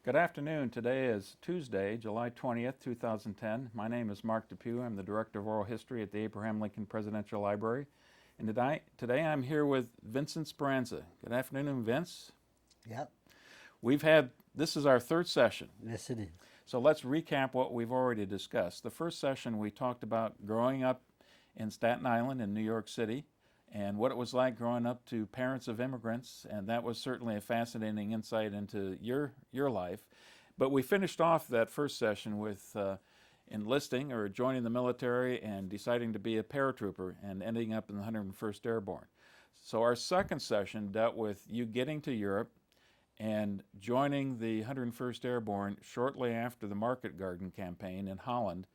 Good afternoon. Today is Tuesday, July 20th, 2010. My name is Mark Depew. I'm the Director of Oral History at the Abraham Lincoln Presidential Library. And today I'm here with Vincent Speranza. Good afternoon, Vince. Yep. This is our third session. Yes, it is. So let's recap what we've already discussed. The first session we talked about growing up in Staten Island in New York City and what it was like growing up to parents of immigrants, and that was certainly a fascinating insight into your life. But we finished off that first session with enlisting or joining the military and deciding to be a paratrooper and ending up in the 101st Airborne. So our second session dealt with you getting to Europe and joining the 101st Airborne shortly after the Market Garden campaign in Holland.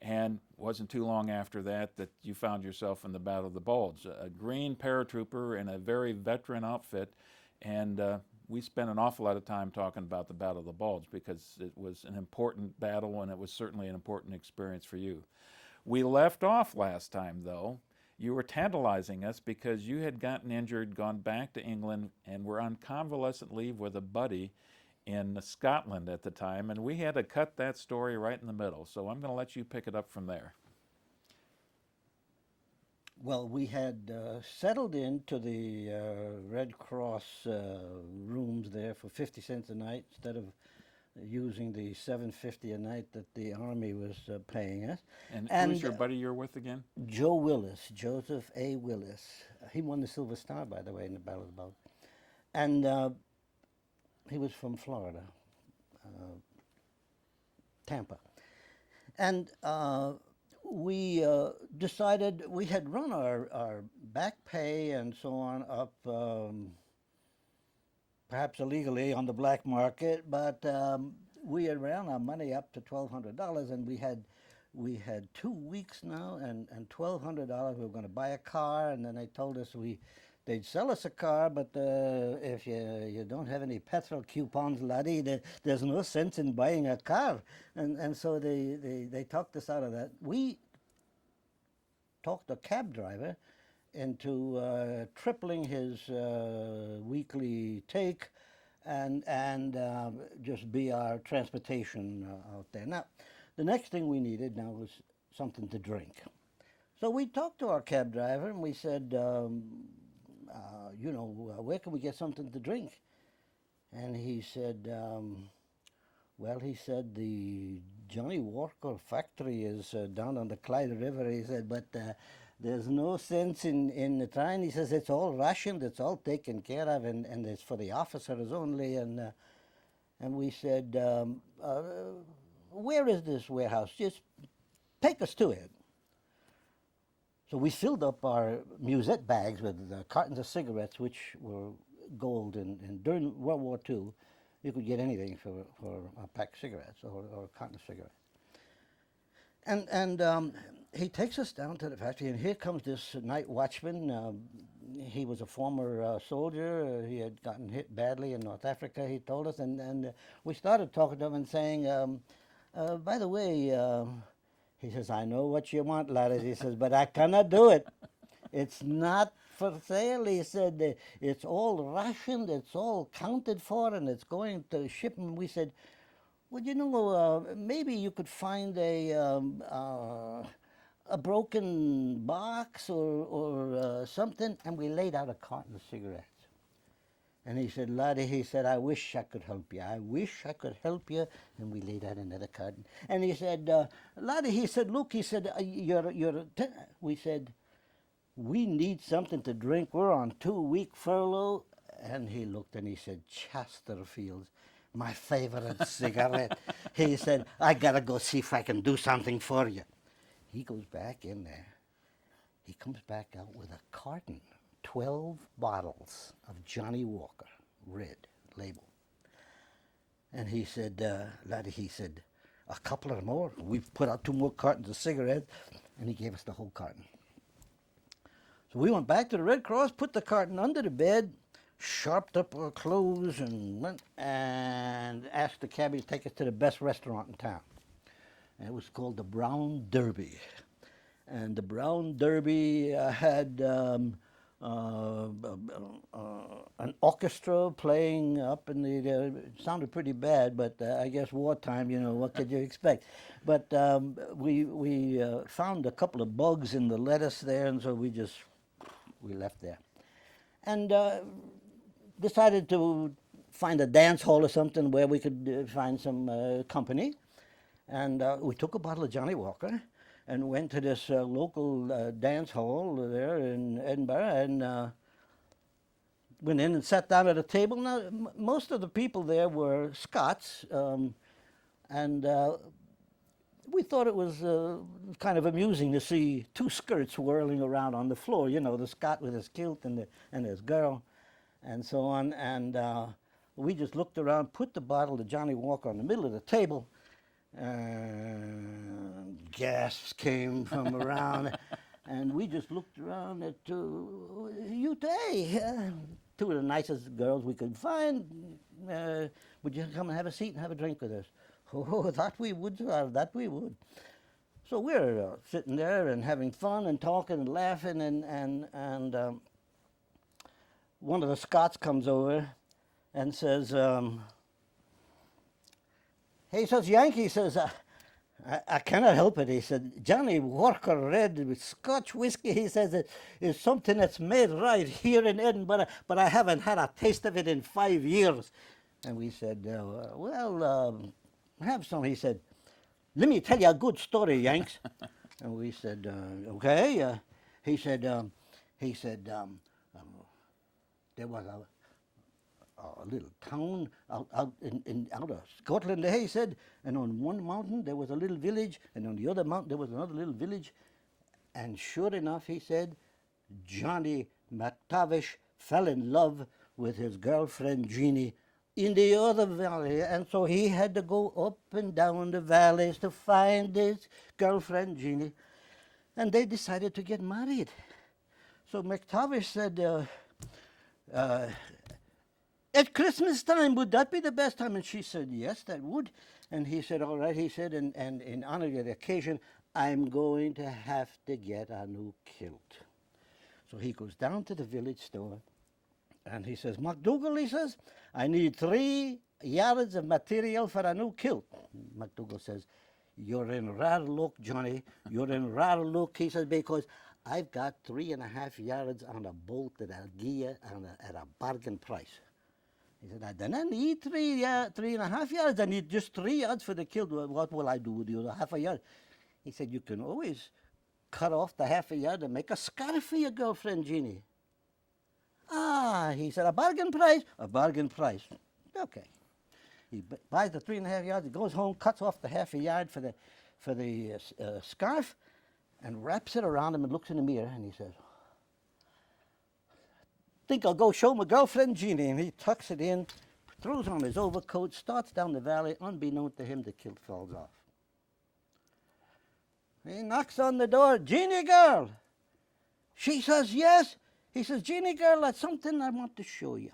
And wasn't too long after that that you found yourself in the Battle of the Bulge, a green paratrooper in a very veteran outfit. And we spent an awful lot of time talking about the Battle of the Bulge because it was an important battle and it was certainly an important experience for you. We left off last time, though. You were tantalizing us because you had gotten injured, gone back to England, and were on convalescent leave with a buddy in Scotland at the time, and we had to cut that story right in the middle. So I'm going to let you pick it up from there. Well, we had settled into the Red Cross rooms there for 50 cents a night instead of using the $7.50 a night that the Army was paying us. And who's your buddy you're with again? Joe Willis, Joseph A. Willis. He won the Silver Star, by the way, in the Battle of the Bulge. And he was from Florida, Tampa. And we decided we had run our back pay and so on up, perhaps illegally on the black market, but we had ran our money up to $1,200, and we had 2 weeks now and $1,200. We were going to buy a car, and then they told us they'd sell us a car, but if you don't have any petrol coupons, laddie, there's no sense in buying a car. And so they talked us out of that. We talked a cab driver into tripling his weekly take and just be our transportation out there. Now, the next thing we needed now was something to drink. So we talked to our cab driver and we said, where can we get something to drink? And he said, he said, the Johnny Walker factory is down on the Clyde River. He said, but there's no sense in trying. He says, it's all rationed, it's all taken care of, and it's for the officers only. And we said, where is this warehouse? Just take us to it. So we filled up our musette bags with cartons of cigarettes, which were gold. And during World War II, you could get anything for a pack of cigarettes or a carton of cigarettes. And he takes us down to the factory, and here comes this night watchman. He was a former soldier. He had gotten hit badly in North Africa, he told us. And we started talking to him and saying, by the way, he says, I know what you want, laddie. He says, but I cannot do it. It's not for sale. He said, it's all rationed, it's all counted for, and it's going to ship. And we said, well, maybe you could find a broken box or something. And we laid out a carton of cigarettes. And he said, laddie, he said, I wish I could help you. I wish I could help you. And we laid out another carton. And he said, laddie, he said, look, he said, we said, we need something to drink. We're on 2-week furlough. And he looked and he said, Chesterfield's, my favorite cigarette. He said, I got to go see if I can do something for you. He goes back in there. He comes back out with a carton. 12 bottles of Johnny Walker, red label. And he said, laddie, he said, a couple or more. We put out 2 more cartons of cigarettes, and he gave us the whole carton. So we went back to the Red Cross, put the carton under the bed, sharpened up our clothes, and went and asked the cabbie to take us to the best restaurant in town. And it was called the Brown Derby. And the Brown Derby had an orchestra playing up in the. It sounded pretty bad, but I guess wartime. You know, what could you expect? But we found a couple of bugs in the lettuce there, and so we left there, and decided to find a dance hall or something where we could find some company, and we took a bottle of Johnny Walker and went to this local dance hall there in Edinburgh, and went in and sat down at a table. Now, most of the people there were Scots, and we thought it was kind of amusing to see two skirts whirling around on the floor, you know, the Scot with his kilt and his girl, and so on. And we just looked around, put the bottle of Johnny Walker on the middle of the table, and gasps came from around, and we just looked around at you today, two of the nicest girls we could find. Would you come and have a seat and have a drink with us? Oh, that we would, sir, that we would. So we're sitting there and having fun and talking and laughing, and one of the Scots comes over and says, he says, Yankee, he says, I cannot help it. He said, Johnny Walker Red with Scotch whiskey, he says, is something that's made right here in Edinburgh, but I haven't had a taste of it in 5 years. And we said, well, have some. He said, let me tell you a good story, Yanks. And we said, okay. He said, there was a little town out of Scotland, he said, and on one mountain there was a little village, and on the other mountain there was another little village, and sure enough, he said, Johnny McTavish fell in love with his girlfriend Jeannie in the other valley, and so he had to go up and down the valleys to find his girlfriend Jeannie, and they decided to get married. So McTavish said, at Christmas time, would that be the best time? And she said, yes, that would. And he said, all right. He said, and in honor of the occasion, I'm going to have to get a new kilt. So he goes down to the village store, and he says, MacDougall, he says, I need 3 yards of material for a new kilt. MacDougall says, you're in rare luck, Johnny. You're in rare luck, he says, because I've got 3.5 yards on a bolt that I'll give you at a bargain price. He said, I don't need 3.5 yards. I need just 3 yards for the kilt. What will I do with the other half a yard? He said, you can always cut off the half a yard and make a scarf for your girlfriend, Jeannie. Ah, he said, a bargain price? A bargain price. Okay. He buys the 3.5 yards, he goes home, cuts off the half a yard for the scarf, and wraps it around him and looks in the mirror, and he says, think I'll go show my girlfriend Jeannie. And he tucks it in, throws on his overcoat, starts down the valley. Unbeknownst to him, the kilt falls off. He knocks on the door, Jeannie girl. She says, yes. He says, Jeannie girl, that's something I want to show you.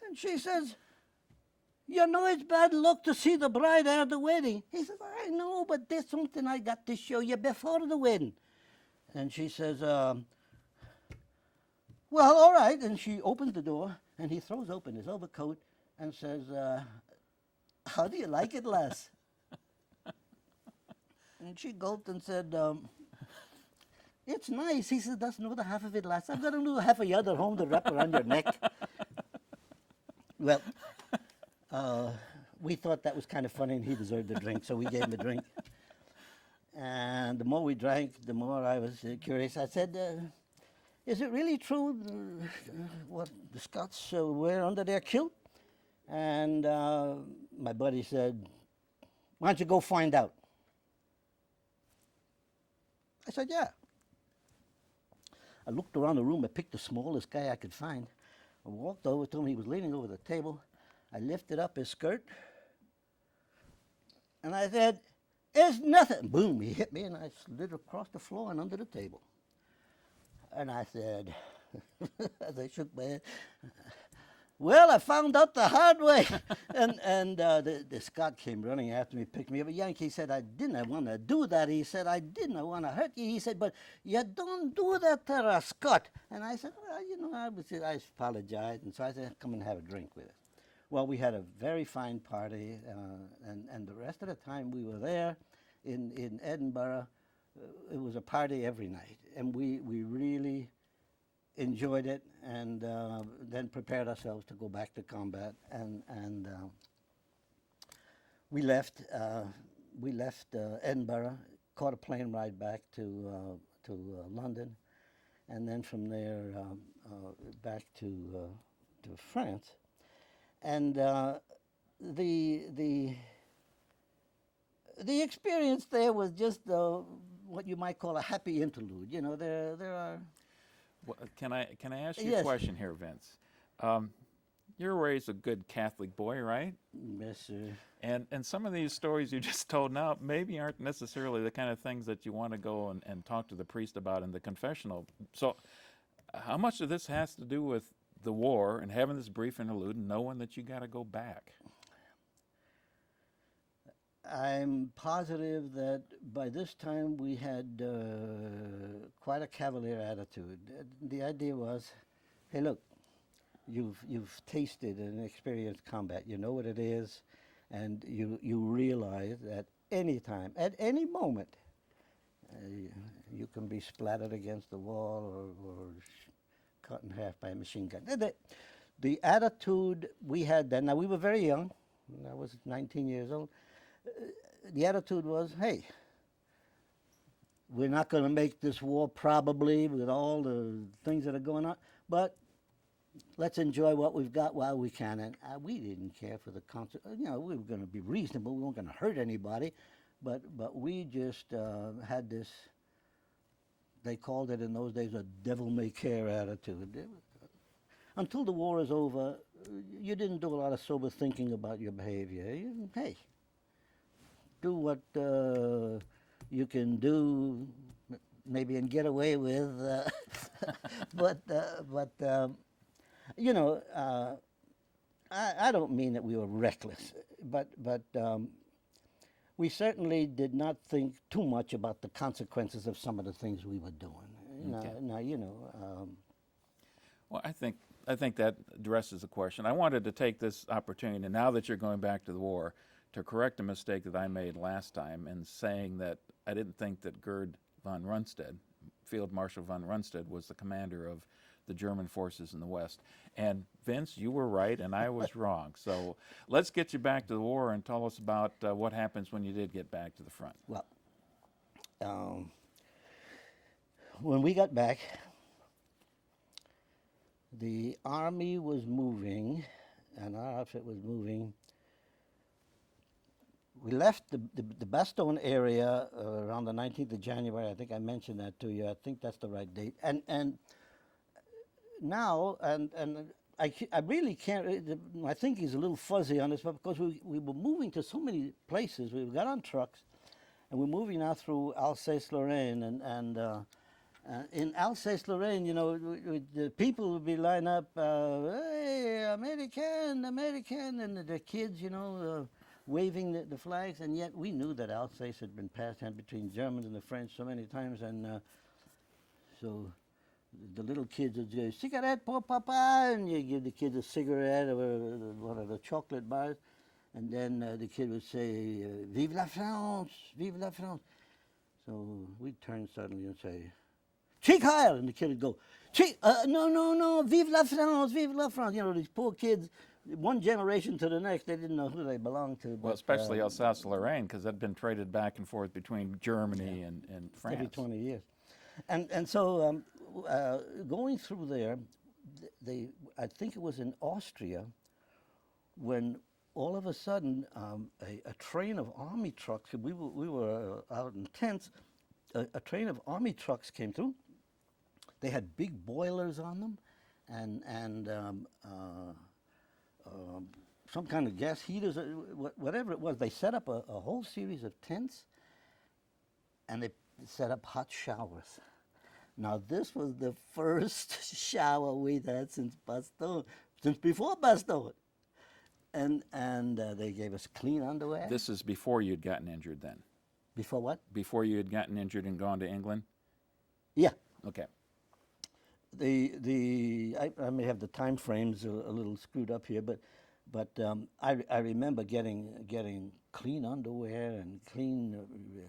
And she says, you know it's bad luck to see the bride at the wedding. He says, I know, but there's something I got to show you before the wedding. And she says, well, all right. And she opens the door, and he throws open his overcoat and says, how do you like it, lass? And she gulped and said, it's nice. He said, that's another half of it, lass. I've got another half a yard at home to wrap around your neck. Well, we thought that was kind of funny, and he deserved a drink, so we gave him a drink. And the more we drank, the more I was curious. I said, is it really true what the Scots wear under their kilt? And my buddy said, why don't you go find out? I said, yeah. I looked around the room. I picked the smallest guy I could find. I walked over to him. He was leaning over the table. I lifted up his skirt, and I said, it's nothing. Boom, he hit me, and I slid across the floor and under the table. And I said, as I shook my head, Well, I found out the hard way. The Scot came running after me, picked me up. A Yankee said, I didn't want to do that. He said, I didn't want to hurt you. He said, but you don't do that to a Scot. And I said, well, I apologized. And so I said, come and have a drink with us. Well, we had a very fine party, and the rest of the time we were there in Edinburgh. It was a party every night, and we really enjoyed it, and then prepared ourselves to go back to combat. And we left Edinburgh, caught a plane ride back to London, and then from there back to France. And the experience there was just what you might call a happy interlude. You know, there are. Well, can I ask you Yes. a question here, Vince? You're raised a good Catholic boy, right? Yes, sir. And some of these stories you just told now maybe aren't necessarily the kind of things that you want to go and talk to the priest about in the confessional. So how much of this has to do with the war and having this brief interlude and knowing that you got to go back? I'm positive that by this time we had quite a cavalier attitude. The idea was, hey, look, you've tasted and experienced combat. You know what it is, and you realize that any time, at any moment, you can be splattered against the wall or cut in half by a machine gun. The attitude we had then, now we were very young. I was 19 years old. The attitude was, hey, we're not going to make this war probably with all the things that are going on, but let's enjoy what we've got while we can. And we didn't care for the concert. You know, we were going to be reasonable. We weren't going to hurt anybody, but we just had this. They called it in those days a devil-may-care attitude. Until the war is over, you didn't do a lot of sober thinking about your behavior. Hey, do what you can do, maybe, and get away with. But you know, I don't mean that we were reckless, but we certainly did not think too much about the consequences of some of the things we were doing. Okay. Now you know. Well, I think that addresses the question. I wanted to take this opportunity, and now that you're going back to the war, to correct a mistake that I made last time in saying that I didn't think that Gerd von Rundstedt, Field Marshal von Rundstedt, was the commander of the German forces in the West. And Vince, you were right, and I was wrong. So let's get you back to the war and tell us about what happens when you did get back to the front. Well, when we got back, the army was moving, and our outfit was moving. We left the Bastogne area around the 19th of January. I think I mentioned that to you. I think that's the right date. And now, and I really can't, I think he's a little fuzzy on this, but because we were moving to so many places. We got on trucks, and we're moving now through Alsace-Lorraine. And in Alsace-Lorraine, you know, the people would be lined up, hey, American, American, and the kids, you know, waving the flags, and yet we knew that Alsace had been passed hand between Germans and the French so many times, and so the little kids would say, cigarette pour papa, and you give the kid a cigarette or one of the chocolate bars, and then the kid would say, vive la France, vive la France. So we'd turn suddenly and say, Cheek Heil, and the kid would go, no, vive la France, vive la France. You know, these poor kids, one generation to the next, they didn't know who they belonged to. Well, especially Alsace-Lorraine, because that'd been traded back and forth between Germany and France. Every 20 years. And so going through there, I think it was in Austria, when all of a sudden a train of army trucks, we were out in tents, a train of army trucks came through. They had big boilers on them, and some kind of gas heaters, whatever it was. They set up a whole series of tents, and they set up hot showers. Now, this was the first shower we'd had since Bastogne. since before Bastogne. And they gave us clean underwear. This is before you'd gotten injured then? Before what? Before you had gotten injured and gone to England? Yeah. Okay. I may have the time frames a little screwed up here, but I remember getting clean underwear and clean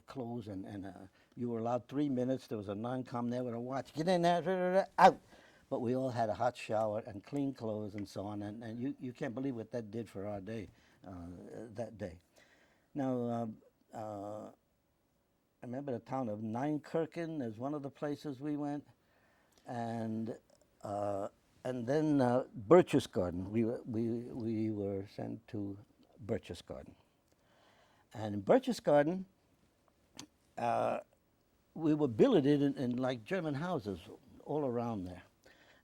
clothes, and you were allowed 3 minutes. There was a non-com there with a watch. Get in there, out. But we all had a hot shower and clean clothes and so on, and you can't believe what that did for our day, that day. Now, I remember the town of Ninekirken as one of the places we went, and then Birch's Garden. We were sent to Birch's Garden, and in Birch's Garden, we were billeted in like German houses all around there.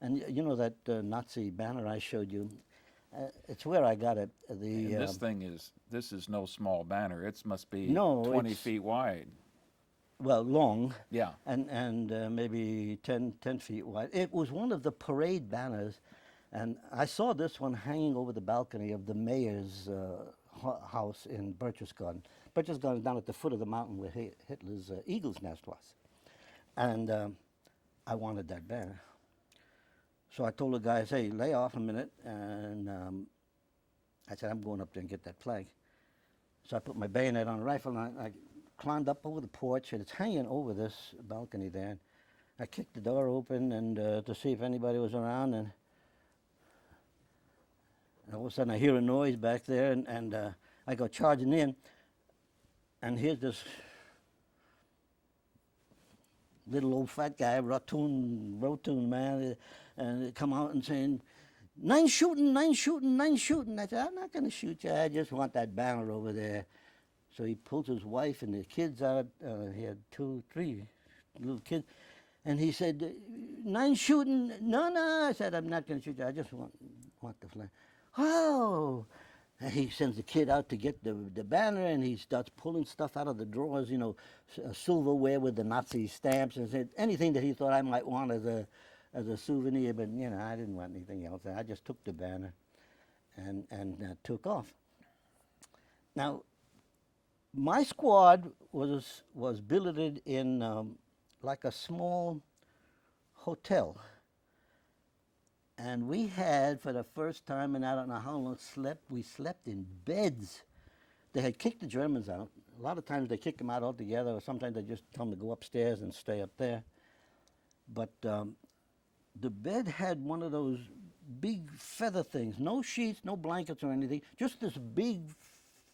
And you know that Nazi banner I showed you? It's where I got it. And this is no small banner. It must be No, 20 feet wide. Well, long. Yeah. And maybe 10 feet wide. It was one of the parade banners, and I saw this one hanging over the balcony of the mayor's house in Birch's Garden. Birch's Garden is down at the foot of the mountain where Hitler's eagle's nest was. And I wanted that banner. So I told the guys, hey, lay off a minute, and I said, I'm going up there and get that flag. So I put my bayonet on the rifle, and I climbed up over the porch, and it's hanging over this balcony there. I kicked the door open and to see if anybody was around, and all of a sudden I hear a noise back there, and I go charging in, and here's this little old fat guy, rotund man, and come out and saying, 9 shooting, 9 shooting, 9 shooting. I said, I'm not going to shoot you. I just want that banner over there. So he pulls his wife and the kids out. He had 2, 3 little kids. And he said, 9 shooting. No. I said, I'm not going to shoot you. I just want the flag. Oh. And he sends the kid out to get the banner, and he starts pulling stuff out of the drawers, you know, silverware with the Nazi stamps, and said anything that he thought I might want as a souvenir. But, you know, I didn't want anything else. I just took the banner and took off. Now, my squad was billeted in like a small hotel. And we had, for the first time, and I don't know how long, we slept in beds. They had kicked the Germans out. A lot of times they kick them out altogether, or sometimes they just tell them to go upstairs and stay up there. But the bed had one of those big feather things. No sheets, no blankets or anything. Just this big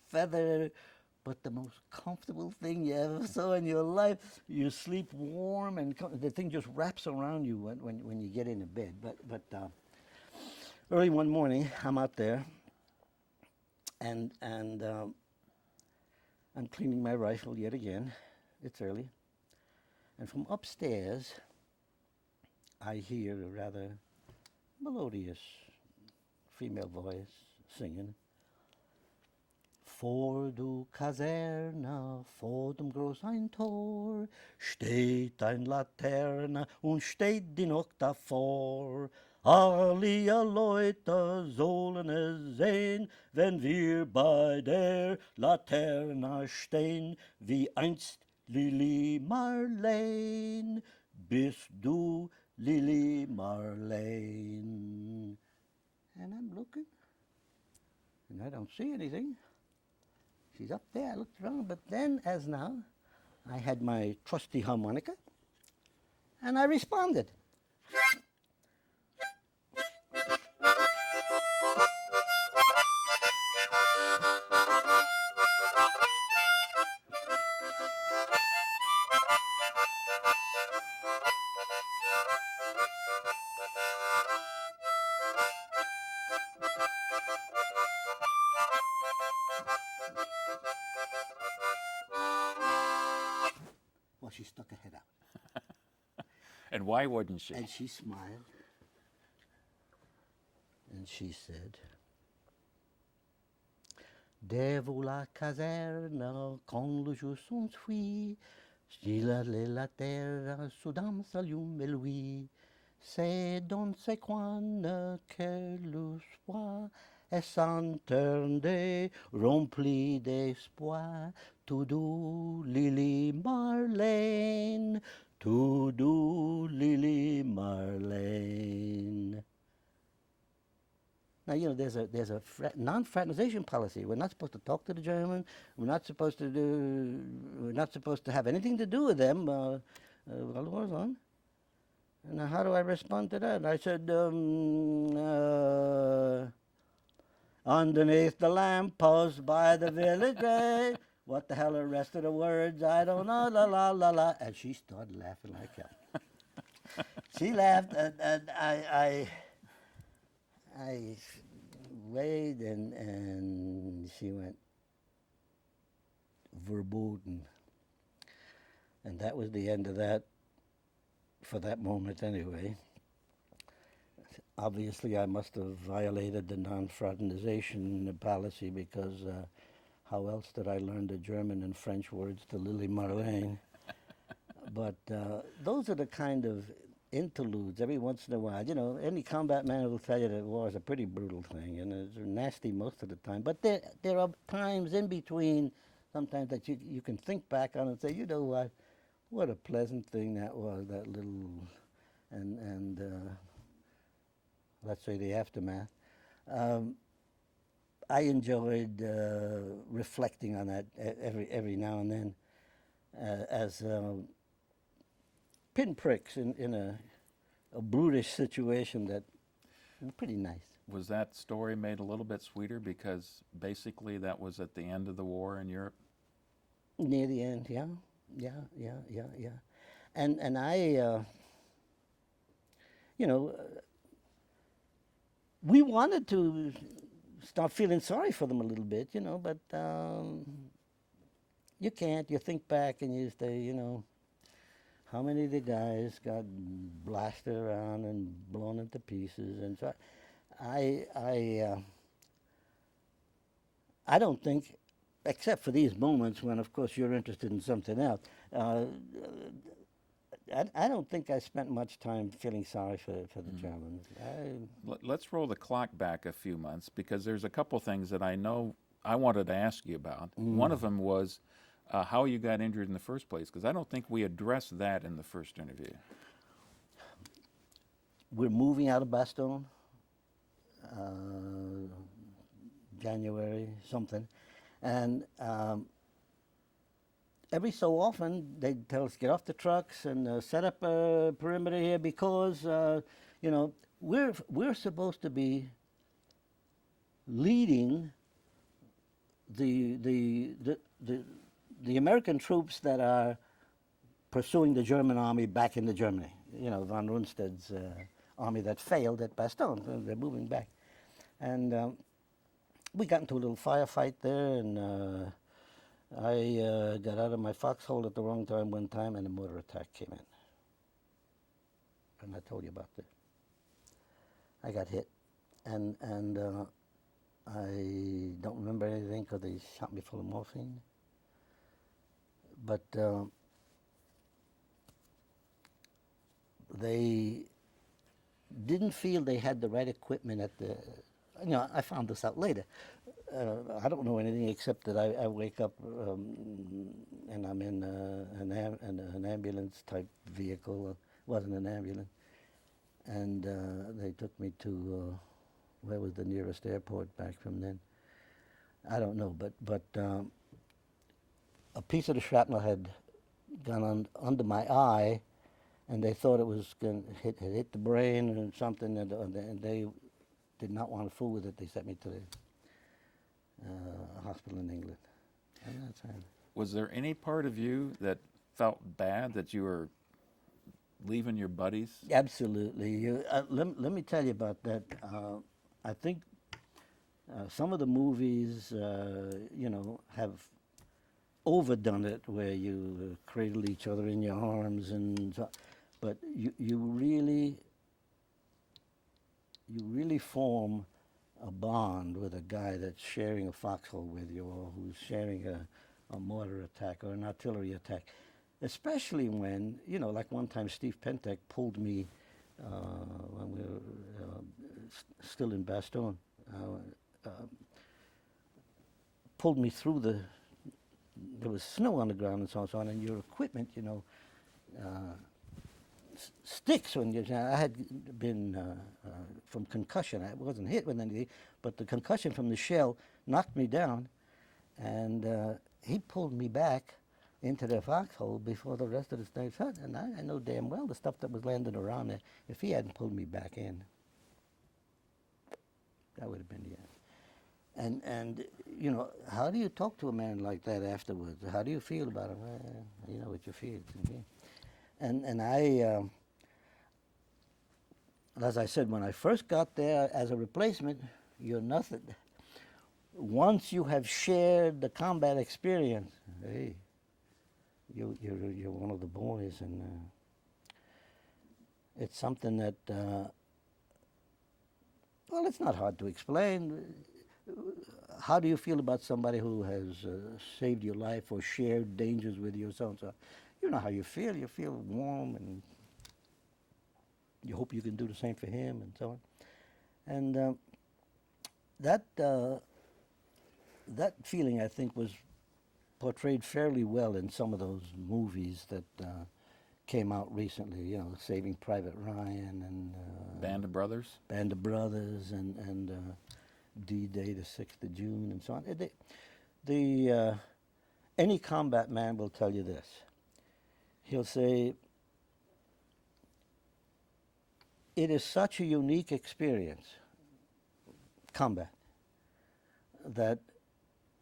feather, but the most comfortable thing you ever saw in your life. You sleep warm, and the thing just wraps around you when you get into bed. But early one morning, I'm out there, and I'm cleaning my rifle yet again. It's early. And from upstairs, I hear a rather melodious female voice singing. Vor du Kaserne, vor dem großen Tor, steht ein Laterne und steht die noch davor. Alle Leute sollen es sehen, wenn wir bei der Laterne stehen, wie einst Lili Marleen, bist du Lili Marleen. And I'm looking, and I don't see anything. She's up there. I looked around, but then, as now, I had my trusty harmonica, and I responded. Well, she stuck her head out. And why wouldn't she? And she smiled. And she said, Der vous la caserne, quand le jour s'enfuit, stille la terre, soudain s'allume lui. C'est dans ce coin que le soir est s'entendait, rempli d'espoir, tout doux Lily Marlène, tout doux Lily Marlène. Now, there's a non-fraternization policy. We're not supposed to talk to the Germans. We're not supposed to have anything to do with them while the war's on. And how do I respond to that? I said, underneath the lamppost by the village gate. What the hell are the rest of the words? I don't know. La la la la. And she started laughing like hell. She laughed, and I waved, and she went verboten. And that was the end of that, for that moment anyway. Obviously, I must have violated the non-fraternization policy, because how else did I learn the German and French words to Lily Marlène? But those are the kind of interludes every once in a while. Any combat man will tell you that war is a pretty brutal thing, and it's nasty most of the time. But there are times in between, sometimes, that you can think back on and say, you know what a pleasant thing that was, that little, and let's say the aftermath. I enjoyed reflecting on that every now and then as pinpricks in a brutish situation that was pretty nice. Was that story made a little bit sweeter because basically that was at the end of the war in Europe? Near the end, yeah. And I, we wanted to start feeling sorry for them a little bit, but you can't. You think back and you say, how many of the guys got blasted around and blown into pieces? And so I don't think, except for these moments when, of course, you're interested in something else, I don't think I spent much time feeling sorry for the Germans. Let's roll the clock back a few months, because there's a couple things that I know I wanted to ask you about. One of them was how you got injured in the first place, because I don't think we addressed that in the first interview. We're moving out of Bastogne, January something, and every so often they'd tell us, get off the trucks and set up a perimeter here, because we're supposed to be leading the American troops that are pursuing the German army back into Germany. Von Rundstedt's army that failed at Bastogne. They're moving back. And we got into a little firefight there, and I got out of my foxhole at the wrong time one time, and a mortar attack came in. And I told you about that. I got hit, and I don't remember anything because they shot me full of morphine. But they didn't feel they had the right equipment at the. I found this out later. I don't know anything except that I wake up and I'm in an ambulance type vehicle. It wasn't an ambulance, and they took me to where was the nearest airport back from then. I don't know, but a piece of the shrapnel had gone under my eye, and they thought it was going to hit the brain or something, and they did not want to fool with it. They sent me to the hospital in England. And that's how. Was there any part of you that felt bad that you were leaving your buddies? Absolutely. Let me tell you about that. I think some of the movies, have overdone it, where you cradle each other in your arms, and but you really form a bond with a guy that's sharing a foxhole with you, or who's sharing a mortar attack or an artillery attack. Especially when, like one time Steve Pentek pulled me when we were still in Bastogne. Pulled me through there was snow on the ground and so on, and your equipment, sticks when I had been from concussion. I wasn't hit with anything, but the concussion from the shell knocked me down, and he pulled me back into the foxhole before the rest of the snipes hit. And I know damn well the stuff that was landing around there, if he hadn't pulled me back in, that would have been the end. And how do you talk to a man like that afterwards? How do you feel about him? You know what you feel. Okay? And I, as I said, when I first got there as a replacement, you're nothing. Once you have shared the combat experience, hey, you're one of the boys, and it's something that, well, it's not hard to explain. How do you feel about somebody who has saved your life or shared dangers with you, so and so? You know how you feel. You feel warm, and you hope you can do the same for him, and so on. And that feeling, I think, was portrayed fairly well in some of those movies that came out recently. Saving Private Ryan and Band of Brothers. Band of Brothers and D-Day, the 6th of June, and so on. Any combat man will tell you this. He'll say, it is such a unique experience, combat, that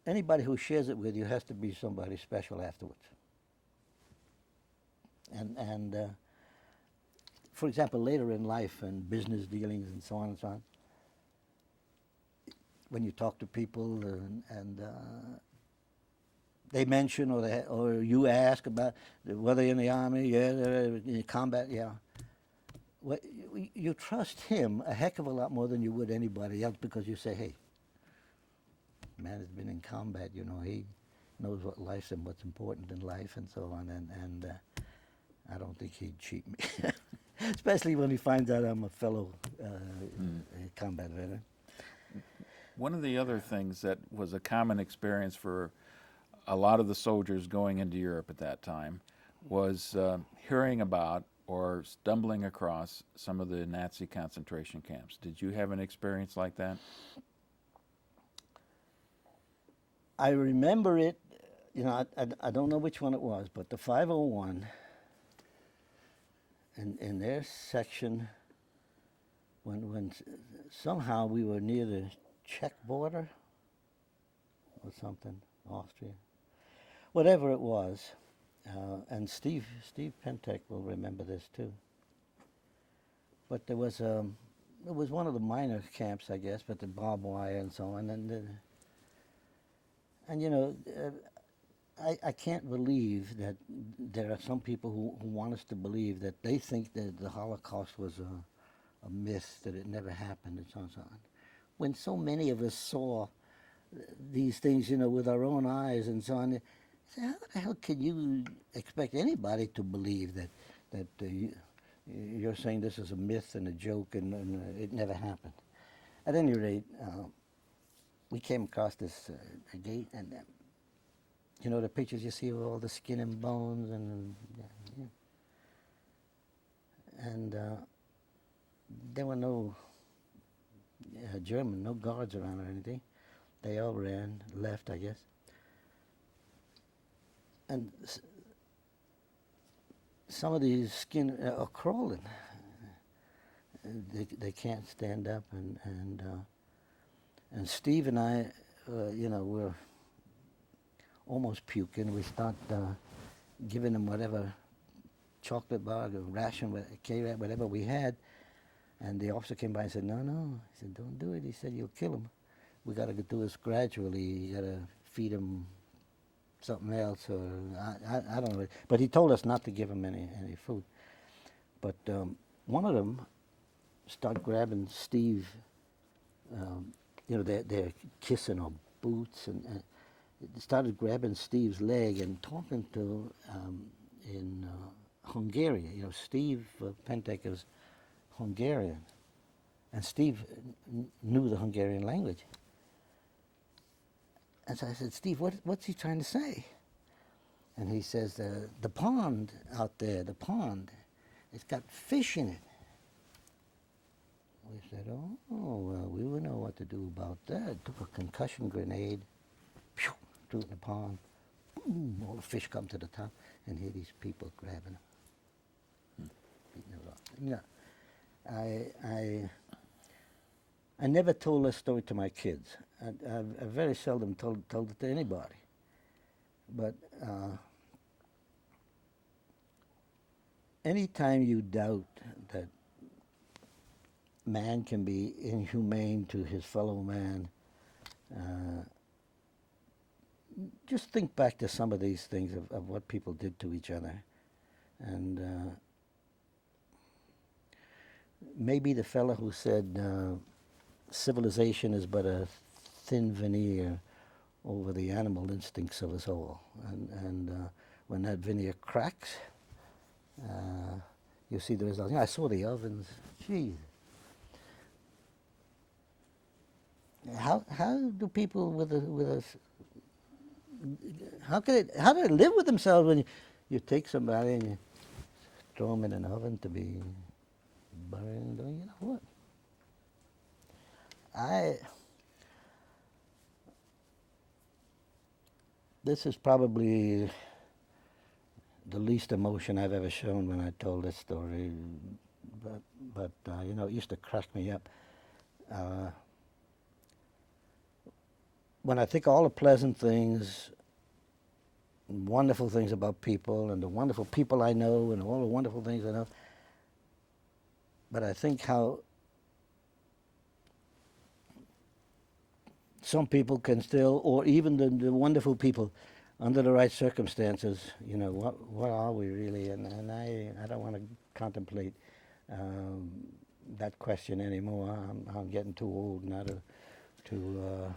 anybody who shares it with you has to be somebody special afterwards. And for example, later in life and business dealings and so on and so on, when you talk to people and they mention or you ask about whether in the army, in combat, well, you trust him a heck of a lot more than you would anybody else, because you say, hey, man has been in combat, he knows what life's and what's important in life and so on, and I don't think he'd cheat me, especially when he finds out I'm a fellow combat veteran. One of the other things that was a common experience for a lot of the soldiers going into Europe at that time was hearing about or stumbling across some of the Nazi concentration camps. Did you have an experience like that? I remember it, I don't know which one it was, but the 501, in their section, when somehow we were near the Czech border or something, Austria, whatever it was, and Steve Pentek will remember this too. But there was it was one of the minor camps, I guess, but the barbed wire and so on, and I can't believe that there are some people who want us to believe that they think that the Holocaust was a myth, that it never happened, and so on and so on. When so many of us saw these things, with our own eyes and so on, how the hell can you expect anybody to believe that you're saying this is a myth and a joke and it never happened? At any rate, we came across this gate, and the pictures you see of all the skin and bones, and there were no no guards around or anything. They all ran, left, I guess. And some of these skin are crawling. They can't stand up, and Steve and I, we're almost puking. We start giving them whatever chocolate bar, or ration, K-Rat, whatever we had. And the officer came by and said, no. He said, don't do it. He said, you'll kill him. We got to do this gradually. You got to feed him something else, or I don't know. But he told us not to give him any food. But one of them started grabbing Steve. They're kissing our boots, and started grabbing Steve's leg and talking to in Hungarian. Steve Pentek is Hungarian, and Steve knew the Hungarian language. And so I said, Steve, what's he trying to say? And he says, the pond out there, the pond, it's got fish in it. We said, oh, well, we would know what to do about that. Took a concussion grenade, phew, threw it in the pond. Boom, all the fish come to the top, and here these people grabbing them. Beating them up. You know, I never told this story to my kids. I very seldom told it to anybody. But anytime you doubt that man can be inhumane to his fellow man, just think back to some of these things of what people did to each other. And maybe the fellow who said civilization is but a thin veneer over the animal instincts of us all. And when that veneer cracks, you see the result. You know, I saw the ovens. Geez. How do people with a how do they live with themselves when you take somebody and you throw them in an oven to be burned? You know what? This is probably the least emotion I've ever shown when I told this story, but you know, it used to crack me up. When I think all the pleasant things, wonderful things about people, and the wonderful people I know, and all the wonderful things I know, but I think how some people can still, or even the wonderful people, under the right circumstances, you know, what are we really? And I don't want to contemplate that question anymore. I'm getting too old now to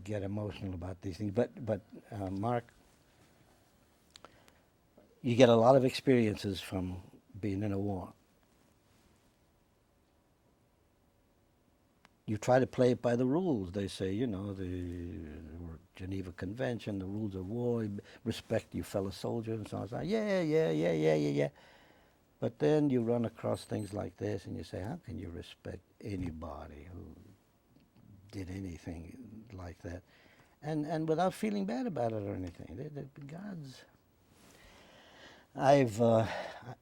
get emotional about these things. But Mark, you get a lot of experiences from being in a war. You try to play it by the rules. They say, you know, the Geneva Convention, the rules of war, respect your fellow soldiers and so on. So yeah. But then you run across things like this and you say, how can you respect anybody who did anything like that? And without feeling bad about it or anything. They're gods.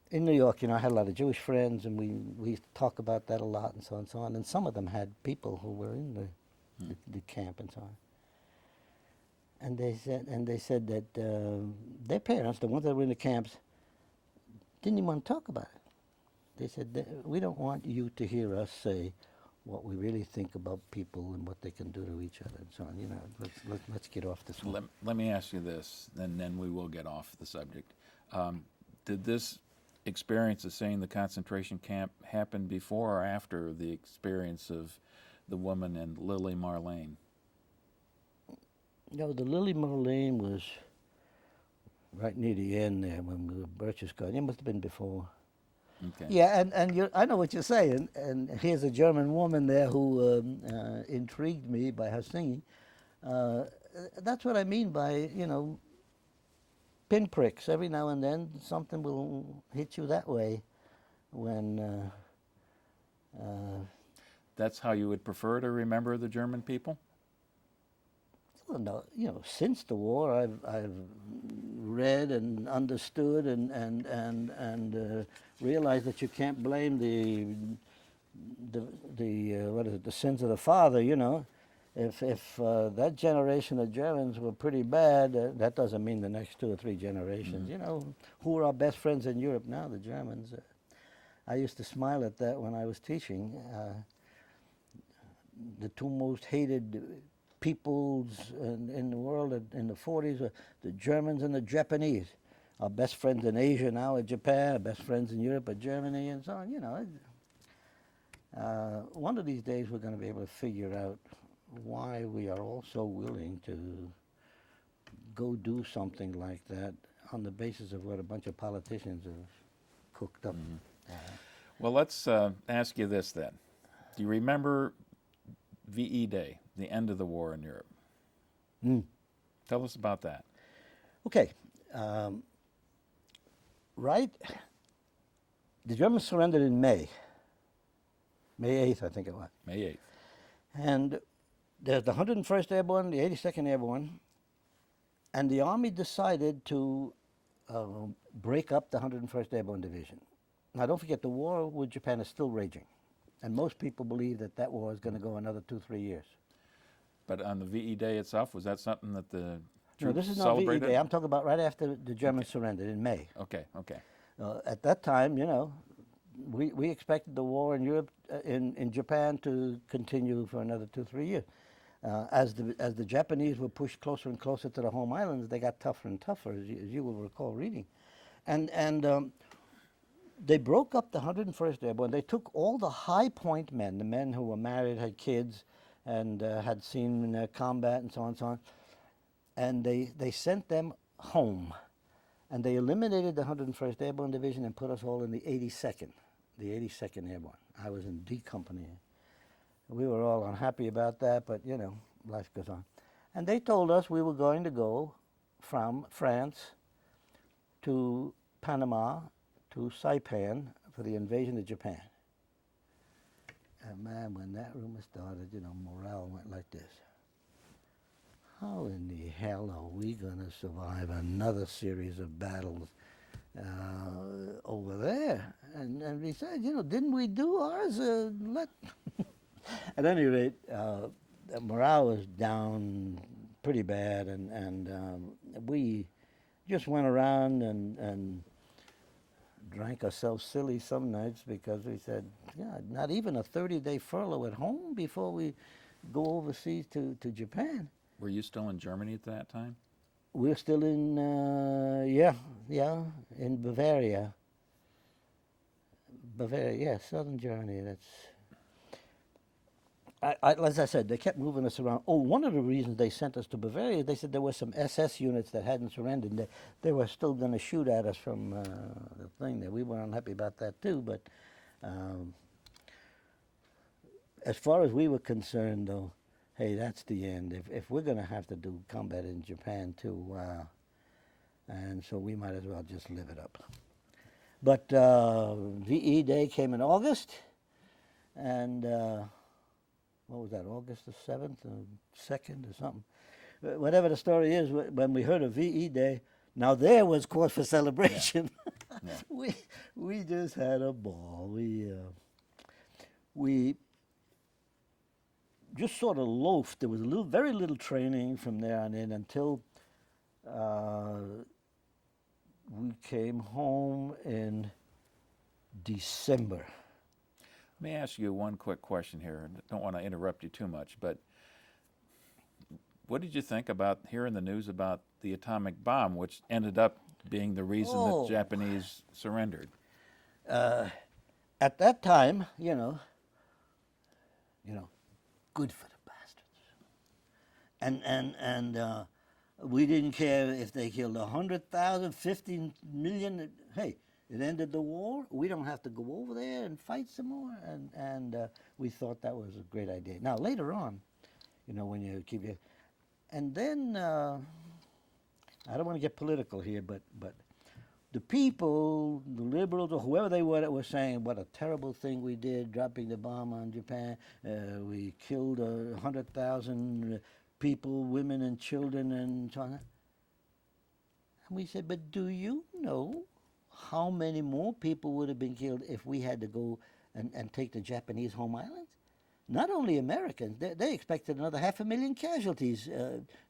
In New York, you know, I had a lot of Jewish friends, and we talk about that a lot, and so on. And some of them had people who were in the camp and so on. And they said that their parents, the ones that were in the camps, didn't even want to talk about it. They said, we don't want you to hear us say what we really think about people and what they can do to each other and so on. You know, let's get off this one. Let me ask you this, and then we will get off the subject. Did this experience of seeing the concentration camp happen before or after the experience of the woman and Lily Marlene? No, the Lily Marlene was right near the end there when the Birches got. It must have been before. Okay. Yeah, and I know what you're saying. And here's a German woman there who intrigued me by her singing. That's what I mean by, you know, pinpricks. Every now and then something will hit you that way when... That's how you would prefer to remember the German people? Well, no, you know, since the war, I've read and understood and realized that you can't blame the sins of the father. You know, if that generation of Germans were pretty bad, that doesn't mean the next 2 or 3 generations. You know, who are our best friends in Europe now? The Germans. I used to smile at that when I was teaching. The 2 most hated peoples in the world in the 40s were the Germans and the Japanese. Our best friends in Asia now are Japan, our best friends in Europe are Germany, and so on. You know, one of these days we're going to be able to figure out why we are all so willing to go do something like that on the basis of what a bunch of politicians have cooked up. Well, let's ask you this then. Do you remember VE Day, the end of the war in Europe? Mm. Tell us about that. Okay. Right? The Germans surrendered in May. May 8th, I think it was. May 8th. And there's the 101st Airborne, the 82nd Airborne, and the Army decided to break up the 101st Airborne Division. Now, don't forget, the war with Japan is still raging, and most people believe that that war is going to go another 2-3 years. But on the VE Day itself, was that something that the No, troops this is not celebrated? VE Day. I'm talking about right after the Germans surrendered in May. Okay, okay. At that time, we expected the war in Europe, in Japan, to continue for another 2-3 years. As the Japanese were pushed closer and closer to the home islands, they got tougher and tougher, as you will recall reading, and they broke up the 101st Airborne. They took all the high point men, the men who were married, had kids, and had seen combat and so on and so on, and they sent them home. And they eliminated the 101st Airborne Division and put us all in the 82nd Airborne. I was in D Company. We were all unhappy about that, but life goes on. And they told us we were going to go from France to Panama to Saipan for the invasion of Japan. And man, when that rumor started, morale went like this. How in the hell are we going to survive another series of battles over there? And we said, didn't we do ours? At any rate, morale was down pretty bad, and we just went around and drank ourselves silly some nights because we said, not even a 30-day furlough at home before we go overseas to Japan. Were you still in Germany at that time? We're still in, in Bavaria. Southern Germany. As I said, they kept moving us around. Oh, one of the reasons they sent us to Bavaria, they said there were some SS units that hadn't surrendered. They were still going to shoot at us from the thing there. We were unhappy about that too, but as far as we were concerned, though, hey, that's the end. If we're going to have to do combat in Japan too, and so we might as well just live it up. But VE Day came in August, and what was that, August the 7th or 2nd or something? Whatever the story is, when we heard of VE Day, now there was cause for celebration. Yeah. We just had a ball. We just sort of loafed. There was very little training from there on in until we came home in December. Let me ask you one quick question here. I don't want to interrupt you too much, but what did you think about hearing the news about the atomic bomb, which ended up being the reason that Japanese surrendered? At that time, good for the bastards. And we didn't care if they killed 100,000, 15 million. Hey, it ended the war. We don't have to go over there and fight some more. And we thought that was a great idea. Now, later on, when you keep your... And then, I don't want to get political here, but the people, the liberals, or whoever they were that were saying what a terrible thing we did, dropping the bomb on Japan. We killed 100,000 people, women and children and so on. And we said, but do you know how many more people would have been killed if we had to go and take the Japanese home islands? Not only Americans, they expected another 500,000 casualties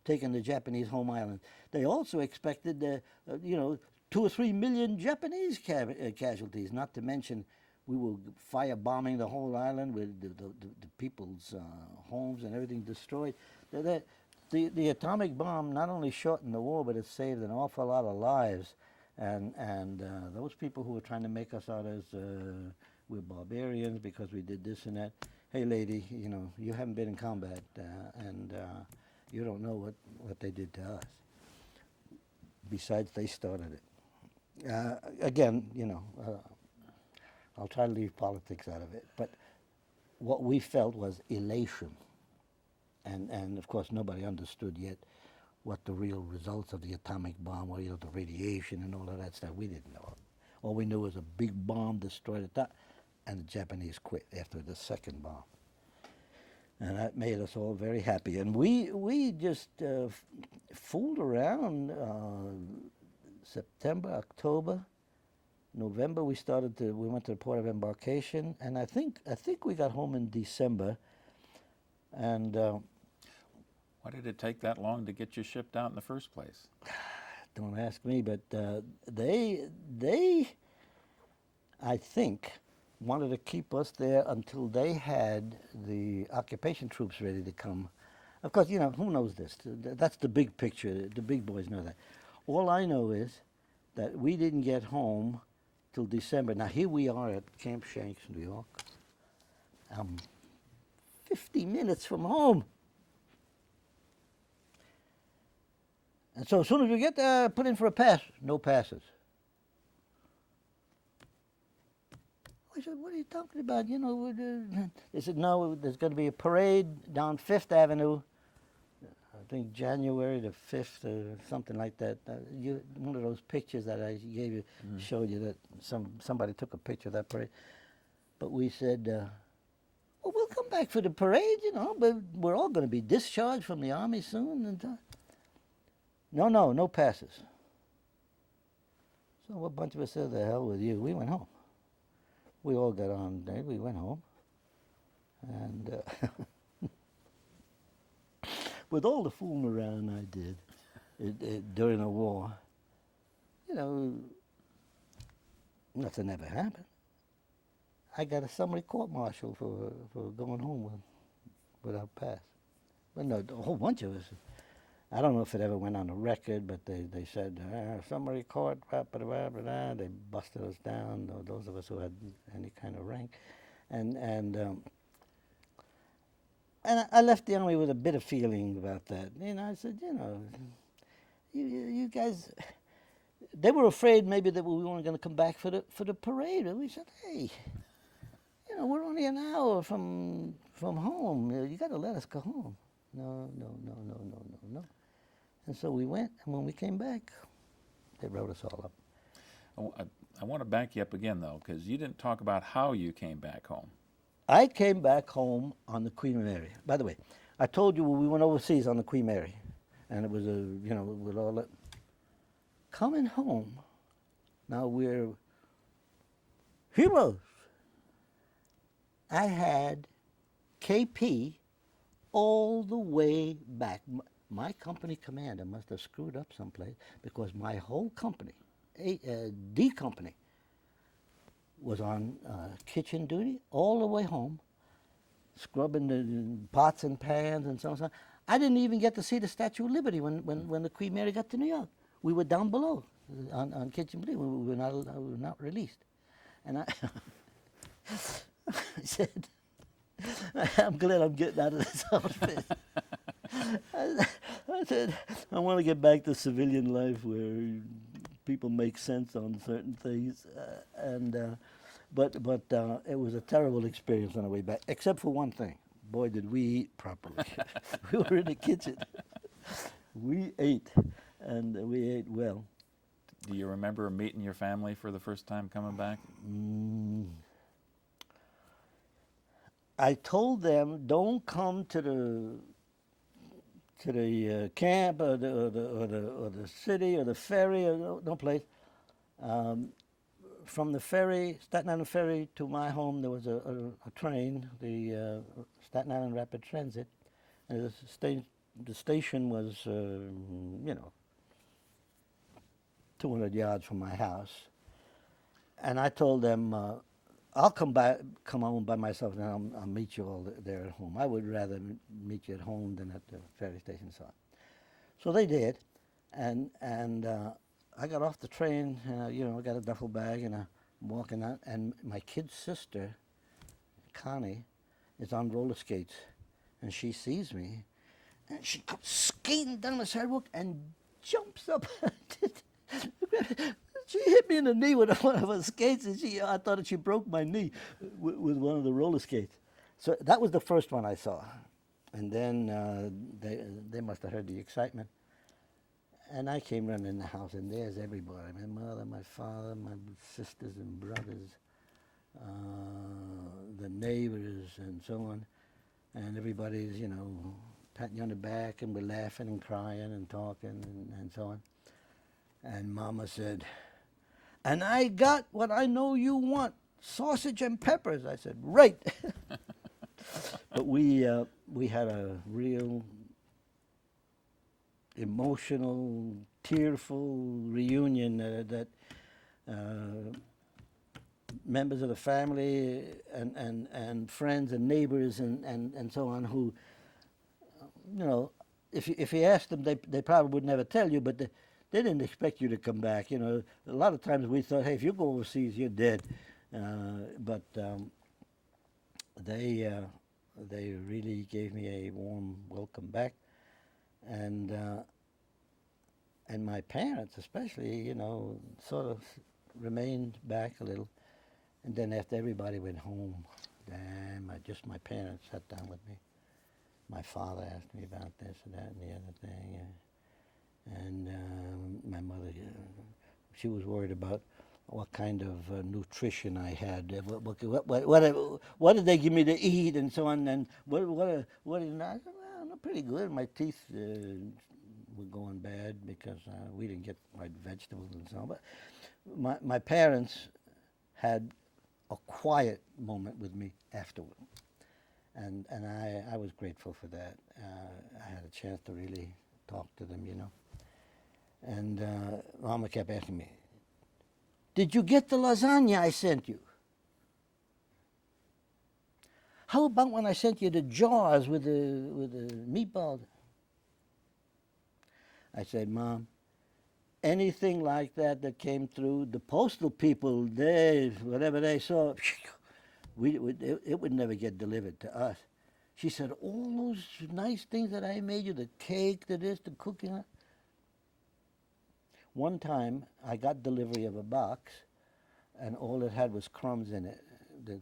taking the Japanese home island. They also expected, 2 or 3 million Japanese casualties, not to mention we were firebombing the whole island with the people's homes and everything destroyed. The atomic bomb not only shortened the war, but it saved an awful lot of lives. And those people who were trying to make us out as we're barbarians because we did this and that, hey lady, you haven't been in combat and you don't know what they did to us. Besides, they started it. Again, I'll try to leave politics out of it. But what we felt was elation. And of course, nobody understood yet what the real results of the atomic bomb were, the radiation and all of that stuff. We didn't know. All we knew was a big bomb destroyed it, and the Japanese quit after the second bomb. And that made us all very happy. And we just fooled around September, October, November. We went to the port of embarkation, and I think we got home in December. And why did it take that long to get you shipped out in the first place? Don't ask me, but they, I think, wanted to keep us there until they had the occupation troops ready to come. Of course, who knows this? That's the big picture. The big boys know that. All I know is that we didn't get home till December. Now, here we are at Camp Shanks, New York. 50 minutes from home. And so as soon as we get there, put in for a pass. No passes. I said, what are you talking about? They said, no, there's going to be a parade down Fifth Avenue, I think January the 5th or something like that. One of those pictures that I gave you showed you that somebody took a picture of that parade. But we said, well, we'll come back for the parade, but we're all going to be discharged from the Army soon. And no passes. So a bunch of us said, the hell with you. We went home. We all got on there. We went home. And with all the fooling around I did during the war, nothing ever happened. I got a summary court-martial for going home without pass. But no, a whole bunch of us. I don't know if it ever went on the record, but they said, summary court, blah, blah, blah, blah, blah. They busted us down, those of us who had any kind of rank. And I left the Army with a bit of feeling about that. I said, you guys, they were afraid maybe that we weren't going to come back for the parade. And we said, hey, we're only an hour from home. You got to let us go home. No. And so we went, and when we came back, they wrote us all up. I want to back you up again, though, because you didn't talk about how you came back home. I came back home on the Queen Mary. By the way, I told you we went overseas on the Queen Mary, and it was with all that. Coming home, now we're heroes. I had KP all the way back. My company commander must have screwed up someplace because my whole company, D company, was on kitchen duty all the way home, scrubbing the pots and pans and so on. I didn't even get to see the Statue of Liberty when the Queen Mary got to New York. We were down below on kitchen duty. We were not released. And I said, I'm glad I'm getting out of this outfit. I said, I want to get back to civilian life where people make sense on certain things. But it was a terrible experience on the way back, except for one thing. Boy, did we eat properly. We were in the kitchen. We ate, and we ate well. Do you remember meeting your family for the first time coming back? I told them, don't come to the camp or the city or the ferry or no place. From the ferry, Staten Island ferry, to my home, there was a train, the Staten Island Rapid Transit. And the station was, 200 yards from my house. And I told them, I'll come home by myself, and I'll meet you all there at home. I would rather meet you at home than at the ferry station. So they did, and I got off the train, I got a duffel bag, and I'm walking out, and my kid's sister, Connie, is on roller skates, and she sees me, and she comes skating down the sidewalk and jumps up. She hit me in the knee with one of her skates, and I thought that she broke my knee with one of the roller skates. So that was the first one I saw. And then they must have heard the excitement. And I came running in the house, and there's everybody. My mother, my father, my sisters and brothers, the neighbors, and so on. And everybody's, you know, patting you on the back, and we're laughing and crying and talking and so on. And Mama said, "And I got what I know you want, sausage and peppers." I said, "Right." But we had a real emotional, tearful reunion that members of the family and friends and neighbors and so on who, you know, if you asked them, they probably would never tell you, but they didn't expect you to come back. You know, a lot of times we thought, hey, if you go overseas, you're dead. But they really gave me a warm welcome back, and my parents especially, you know, sort of remained back a little. And then after everybody went home, damn, just my parents sat down with me. My father asked me about this and that and the other thing. And my mother, she was worried about what kind of nutrition I had. What did they give me to eat and so on. And what did I said, well, I'm pretty good. My teeth were going bad because we didn't get right vegetables and so on. But my parents had a quiet moment with me afterward. And I was grateful for that. I had a chance to really talk to them, you know. And Mama kept asking me, "Did you get the lasagna I sent you? How about when I sent you the jars with the meatballs?" I said, "Mom, anything like that came through, the postal people, whatever they saw, it would never get delivered to us." She said, "All those nice things that I made you, the cake, the this, the cooking." One time, I got delivery of a box, and all it had was crumbs in it. The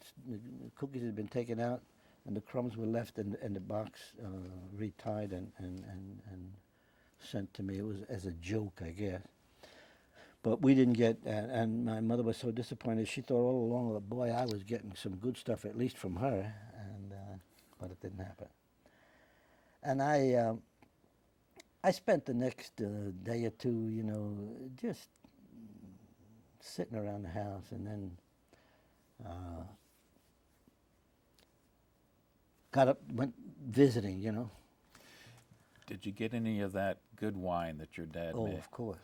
cookies had been taken out, and the crumbs were left in the box, retied and sent to me. It was as a joke, I guess. But we didn't get, and my mother was so disappointed. She thought all along that, boy, I was getting some good stuff, at least from her, but it didn't happen. And I spent the next day or two, you know, just sitting around the house, and then got up, went visiting, you know. Did you get any of that good wine that your dad Oh, made? of course.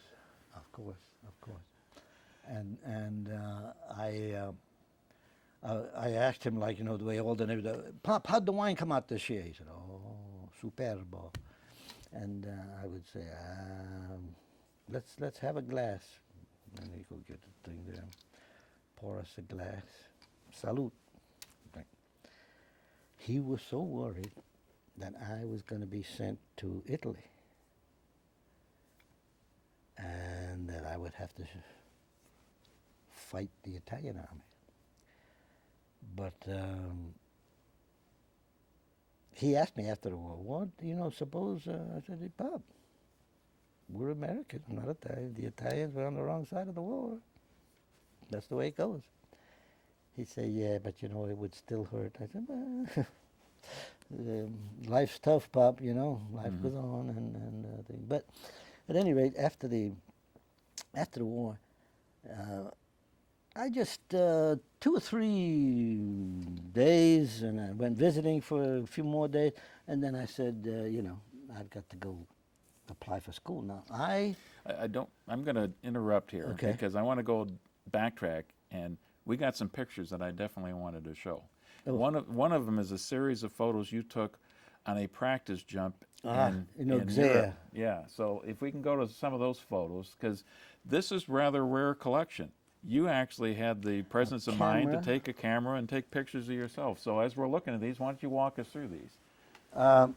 And I asked him, like, you know, the way all the neighbors, "Pop, how'd the wine come out this year?" He said, "Oh, superbo." And I would say, let's have a glass. And he go get the thing there, pour us a glass. Salute. Drink. He was so worried that I was going to be sent to Italy, and that I would have to fight the Italian army. But he asked me after the war, "What, you know, suppose," I said, "Hey, Bob, we're Americans, not Italian. The Italians were on the wrong side of the war. That's the way it goes." He said, "Yeah, but, you know, it would still hurt." I said, "Well, life's tough, Pop, you know. Life goes on and thing." But at any rate, after the war, I just 2 or 3 days, and I went visiting for a few more days, and then I said, you know, I've got to go apply for school now. I'm going to interrupt here, Okay. because I want to go backtrack, and we got some pictures that I definitely wanted to show. Oh. One of them is a series of photos you took on a practice jump in Europe. Auxerre. Yeah, so if we can go to some of those photos, because this is rather rare collection. You actually had the presence of mind to camera. take a camera and take pictures of yourself. So as we're looking at these, why don't you walk us through these? Let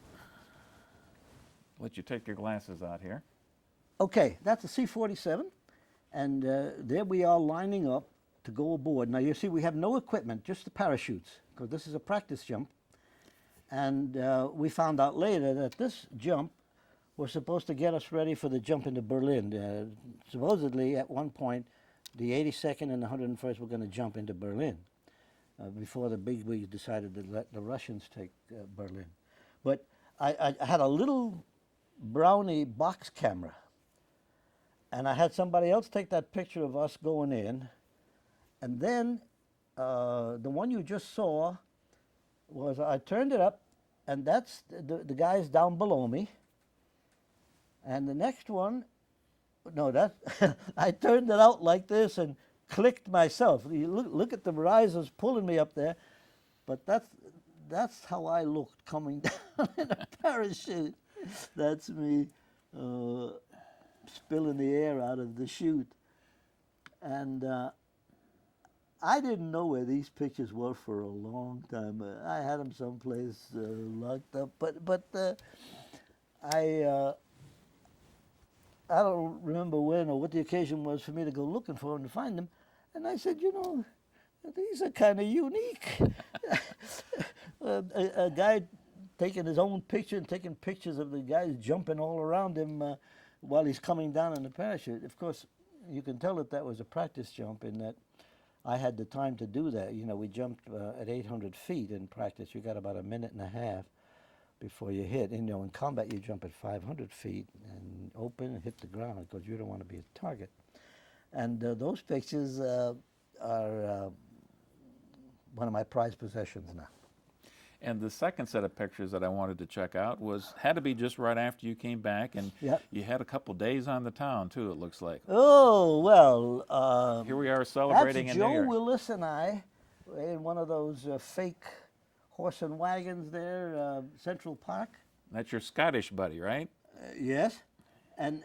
you take your glasses out here. Okay, that's a C-47. And there we are lining up to go aboard. Now you see we have no equipment, just the parachutes, because this is a practice jump. And we found out later that this jump was supposed to get us ready for the jump into Berlin. Supposedly at one point the 82nd and the 101st were going to jump into Berlin before the bigwigs decided to let the Russians take Berlin. But I had a little Brownie box camera, and I had somebody else take that picture of us going in, and then the one you just saw was, I turned it up, and that's the guys down below me. And the next one, no, that I turned it out like this and clicked myself. You look at the risers pulling me up there, but that's how I looked coming down in a parachute. That's me spilling the air out of the chute. And I didn't know where these pictures were for a long time. I had them someplace locked up, but I don't remember when or what the occasion was for me to go looking for them to find them. And I said, you know, these are kind of unique. A guy taking his own picture and taking pictures of the guys jumping all around him while he's coming down in the parachute. Of course, you can tell that was a practice jump in that I had the time to do that. You know, we jumped at 800 feet in practice. You got about a minute and a half before you hit. And, you know, in combat, you jump at 500 feet and open and hit the ground because you don't want to be a target. And those pictures are one of my prized possessions now. And the second set of pictures that I wanted to check out had to be just right after you came back, and Yep. you had a couple days on the town too, it looks like. Oh, well. Here we are celebrating that's in New Joe York. Willis and I in one of those fake horse and wagons there, Central Park. That's your Scottish buddy, right? Yes. And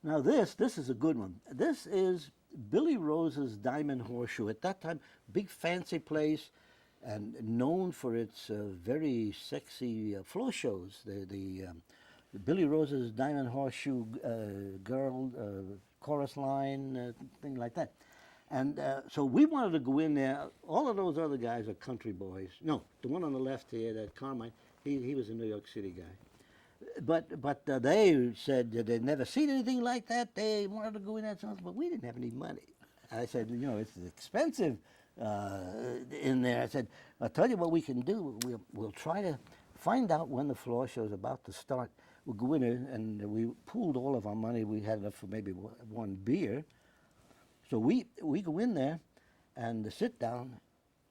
now this is a good one. This is Billy Rose's Diamond Horseshoe. At that time, big fancy place, and known for its very sexy floor shows. The Billy Rose's Diamond Horseshoe Girl chorus line, thing like that. And so we wanted to go in there. All of those other guys are country boys. No, the one on the left here, that Carmine, he was a New York City guy. But they said that they'd never seen anything like that. They wanted to go in there, but we didn't have any money. I said, you know, it's expensive in there. I said, I'll tell you what we can do. We'll try to find out when the floor show's about to start. We'll go in there, and we pooled all of our money. We had enough for maybe one beer. So we go in there and sit down,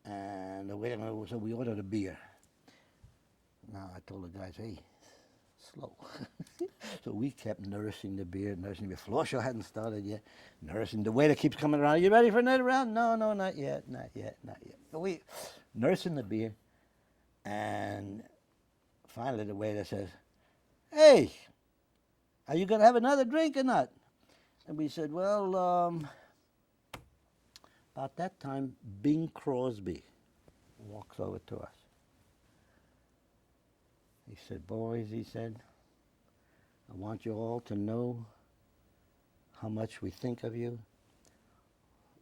and so we ordered a beer. Now I told the guys, hey, slow. So we kept nursing the beer. Floor show hadn't started yet. Nursing. The waiter keeps coming around. You ready for another round? No, not yet. So we nursing the beer, and finally the waiter says, hey, are you going to have another drink or not? And we said, well, about that time, Bing Crosby walks over to us. He said, boys, he said, I want you all to know how much we think of you,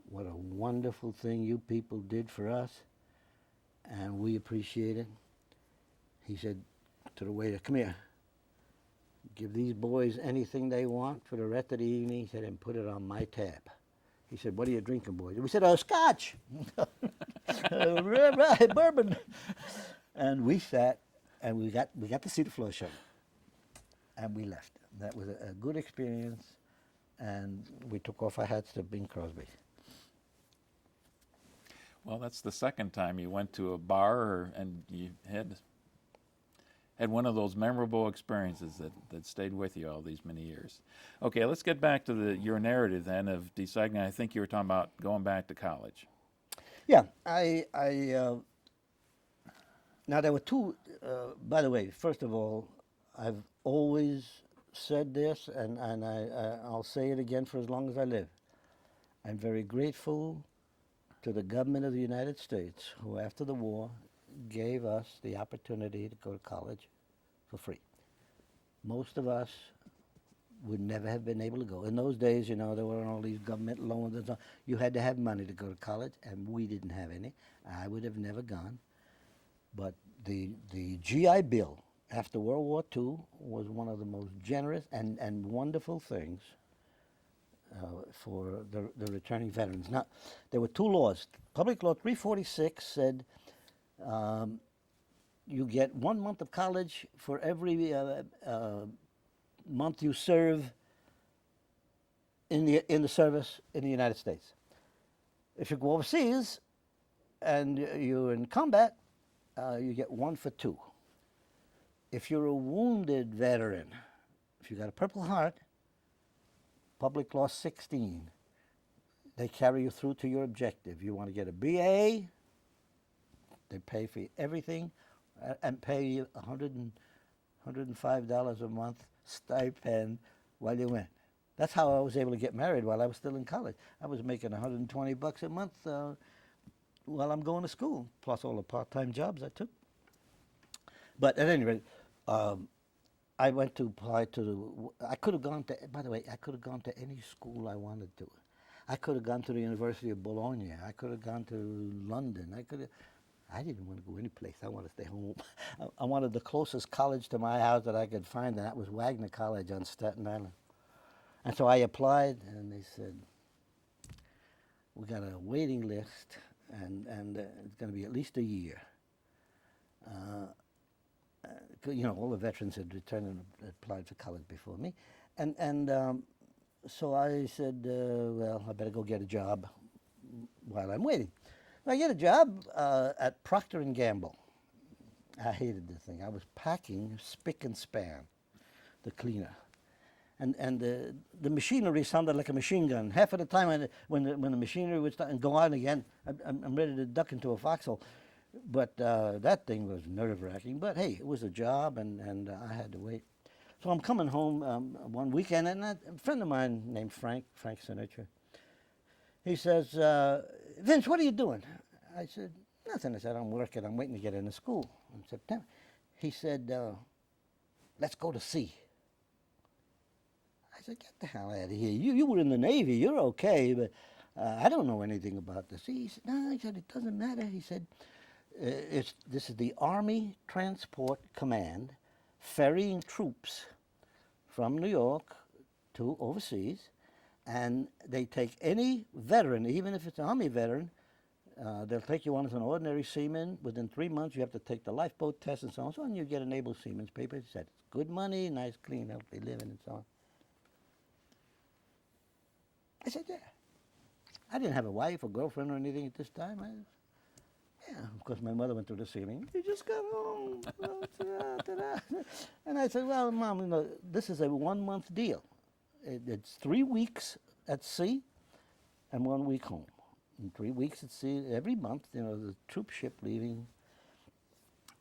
what a wonderful thing you people did for us, and we appreciate it. He said to the waiter, come here, give these boys anything they want for the rest of the evening, he said, and put it on my tab. He said, what are you drinking, boys? We said, scotch. Right, bourbon. And we sat, and we got to see the floor show. And we left. That was a good experience, and we took off our hats to Bing Crosby. Well, that's the second time you went to a bar and you had one of those memorable experiences that stayed with you all these many years. Okay, let's get back to your narrative then of deciding. I think you were talking about going back to college. Yeah, now there were two, by the way, first of all, I've always said this, and I'll say it again for as long as I live. I'm very grateful to the government of the United States, who after the war gave us the opportunity to go to college for free. Most of us would never have been able to go. In those days, you know, there weren't all these government loans and so on. You had to have money to go to college, and we didn't have any. I would have never gone. But the GI Bill after World War II was one of the most generous and wonderful things for the returning veterans. Now, there were two laws. Public Law 346 said you get 1 month of college for every month you serve in the service in the United States. If you go overseas and you're in combat, you get 1 for 2. If you're a wounded veteran, if you got a Purple Heart, Public Law 16, they carry you through to your objective. You want to get a BA, they pay for everything and pay you $105 a month stipend while you went. That's how I was able to get married while I was still in college. I was making $120 a month while I'm going to school, plus all the part-time jobs I took. But at any rate, I went to apply to I could have gone to, by the way, I could have gone to any school I wanted to. I could have gone to the University of Bologna. I could have gone to London. I didn't want to go any place. I wanted to stay home. I wanted the closest college to my house that I could find, and that was Wagner College on Staten Island. And so I applied, and they said, we got a waiting list, and it's going to be at least a year. You know, all the veterans had returned and applied for college before me. And so I said, well, I better go get a job while I'm waiting. I get a job at Procter & Gamble. I hated the thing. I was packing spick and span, the cleaner. And the machinery sounded like a machine gun. Half of the time when the machinery would start and go on again, I'm ready to duck into a foxhole. But that thing was nerve-wracking. But hey, it was a job, and I had to wait. So I'm coming home one weekend, and a friend of mine named Frank Sinatra, he says, Vince, what are you doing? I said, nothing. I said, I'm working. I'm waiting to get into school in September. He said, let's go to sea. I said, get the hell out of here. You were in the Navy. You're okay, but I don't know anything about the sea. He said, no, he said, it doesn't matter. He said, this is the Army Transport Command ferrying troops from New York to overseas, and they take any veteran, even if it's an Army veteran, they'll take you on as an ordinary seaman. Within 3 months, you have to take the lifeboat test and so on. So on, you get an able seaman's paper. He said, it's good money, nice, clean, healthy living, and so on. I said, yeah. I didn't have a wife or girlfriend or anything at this time. Yeah, of course, my mother went through the ceiling. You just got home. And I said, well, Mom, you know, this is a 1 month deal. It's 3 weeks at sea and 1 week home. And 3 weeks at sea every month, you know, the troop ship leaving.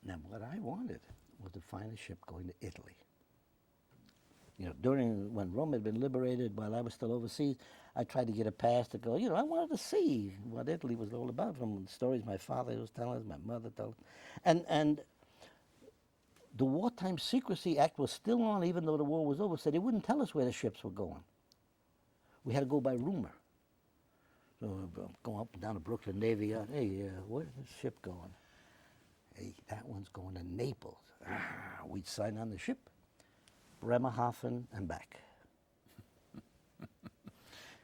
Now, what I wanted was to find a ship going to Italy. You know, when Rome had been liberated while I was still overseas, I tried to get a pass to go. You know, I wanted to see what Italy was all about from the stories my father was telling us, my mother told us. And the Wartime Secrecy Act was still on, even though the war was over, so they wouldn't tell us where the ships were going. We had to go by rumor. So going up and down the Brooklyn Navy Yard, hey, where's this ship going? Hey, that one's going to Naples. We'd sign on the ship. Bremerhaven and back.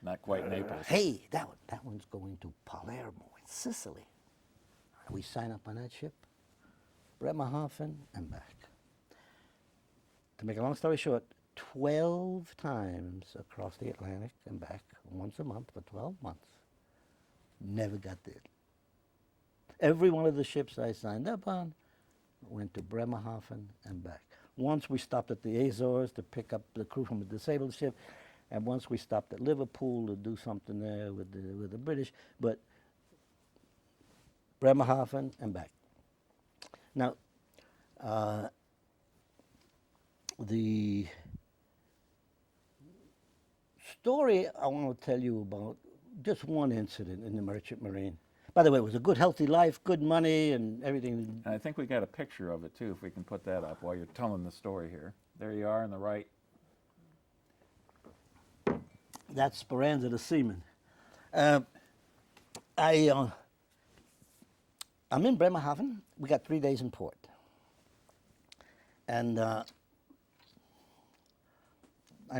Not quite Naples. Hey, that one's going to Palermo in Sicily. We sign up on that ship, Bremerhaven and back. To make a long story short, 12 times across the Atlantic and back, once a month for 12 months. Never got there. Every one of the ships I signed up on went to Bremerhaven and back. Once we stopped at the Azores to pick up the crew from a disabled ship, and once we stopped at Liverpool to do something there with the British, but Bremerhaven and back. Now, the story I want to tell you about, just one incident in the Merchant Marine. By the way, it was a good, healthy life, good money, and everything. And I think we got a picture of it, too, if we can put that up while you're telling the story here. There you are on the right. That's Speranza, the seaman. Uh, I'm in Bremerhaven. We got 3 days in port. And I'm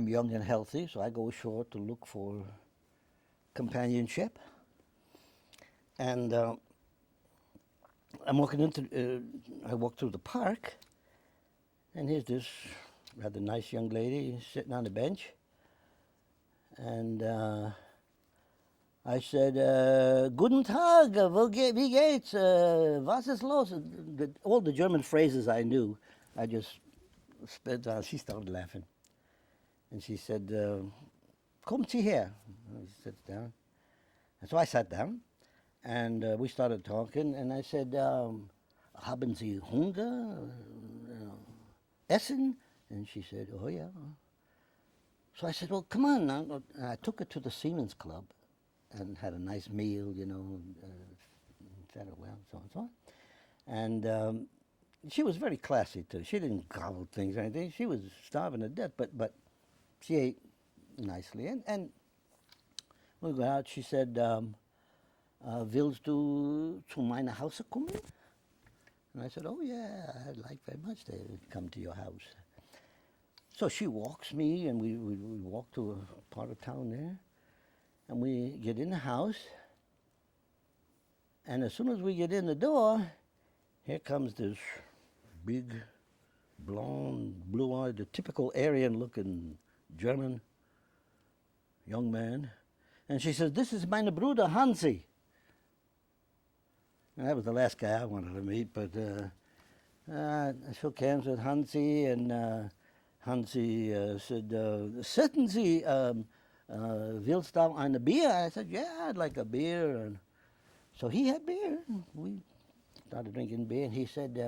young and healthy, so I go ashore to look for companionship. And I'm walking I walk through the park, and here's this rather nice young lady sitting on the bench. And I said, Guten Tag, wie geht's, was ist los? All the German phrases I knew, I just spit out. She started laughing. And she said, kommt Sie her. And she sits down. And so I sat down, and we started talking, and I said, haben Sie Hunger? Essen? And she said, oh yeah. So I said, well, come on now. And I took her to the Seamen's Club and had a nice meal, fed her well, so and so on. And she was very classy too. She didn't gobble things or anything. She was starving to death, but she ate nicely. And we go out. She said, willst du zu meiner Hause kommen? And I said, oh yeah, I'd like very much to come to your house. So she walks me, and we walk to a part of town there, and we get in the house, and as soon as we get in the door, here comes this big, blonde, blue-eyed, the typical Aryan-looking German young man, and she says, this is meine Bruder Hansi. And that was the last guy I wanted to meet, but I shook hands with Hansi, and Hansi said, "Sitten Sie, willst du eine Bier?" I said, "Yeah, I'd like a beer." And so he had beer. We started drinking beer, and he said,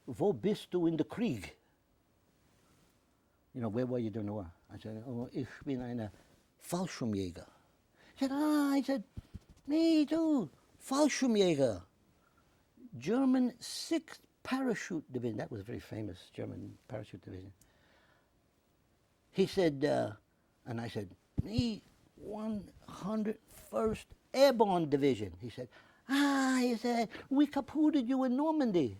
"Wo bist du in the Krieg?" Where were you during the war? I said, "Oh, ich bin ein Fallschirmjäger." He said, I said, "Me too, Fallschirmjäger, German 6th Parachute Division." That was a very famous German parachute division. He said, and I said, "Me, 101st Airborne Division." He said, he said, "We captured you in Normandy."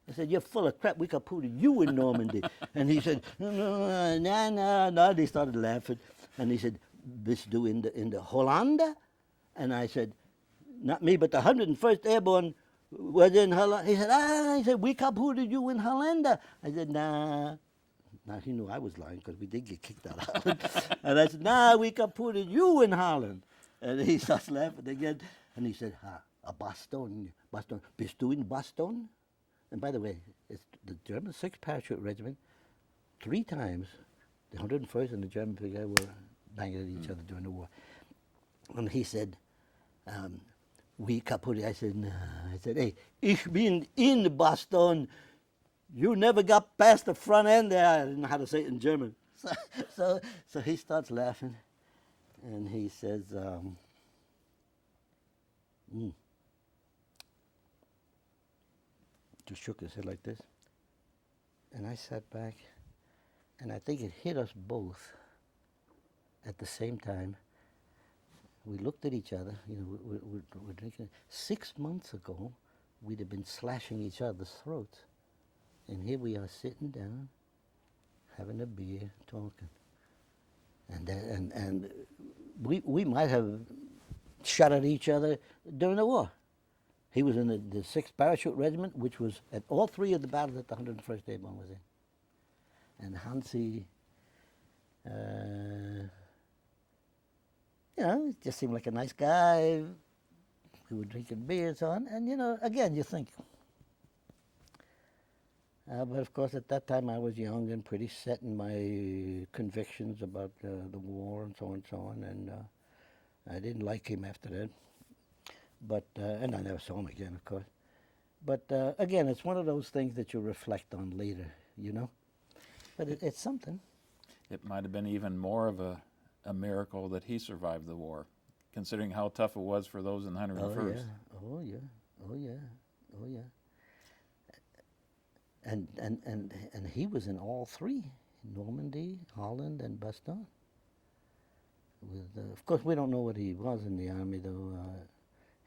I said, "You're full of crap. We captured you in Normandy." And he said, no. They started laughing. And he said, "Bist du in the Hollande?" And I said, "Not me, but the 101st Airborne was in Holland." He said, "We captured you in Holland." I said, "Nah." Now he knew I was lying because we did get kicked out of Holland. And I said, "Nah, we captured you in Holland." And he starts laughing again. And he said, a Bastogne. Bist du in Bastogne? And by the way, it's the German 6th Parachute Regiment. 3 times, the 101st and the German brigade were banging at each other during the war. And he said, "We captured." I said, "Nah." I said, "Hey, ich bin in Bastogne. You never got past the front end there." I didn't know how to say it in German. So he starts laughing, and he says, just shook his head like this. And I sat back, and I think it hit us both at the same time. We looked at each other, we're drinking. 6 months ago, we'd have been slashing each other's throats. And here we are sitting down, having a beer, talking. And we might have shot at each other during the war. He was in the 6th Parachute Regiment, which was at all 3 of the battles that the 101st Airborne was in. And Hansi, he just seemed like a nice guy. We were drinking beer and so on. And, again, you think. But, of course, at that time I was young and pretty set in my convictions about the war and so on and so on. And I didn't like him after that. But and I never saw him again, of course. But, again, it's one of those things that you reflect on later, But it's something. It might have been even more of a miracle that he survived the war, considering how tough it was for those in the 101st. Oh yeah. And he was in all 3, Normandy, Holland, and Bastogne. Of course, we don't know what he was in the Army, though.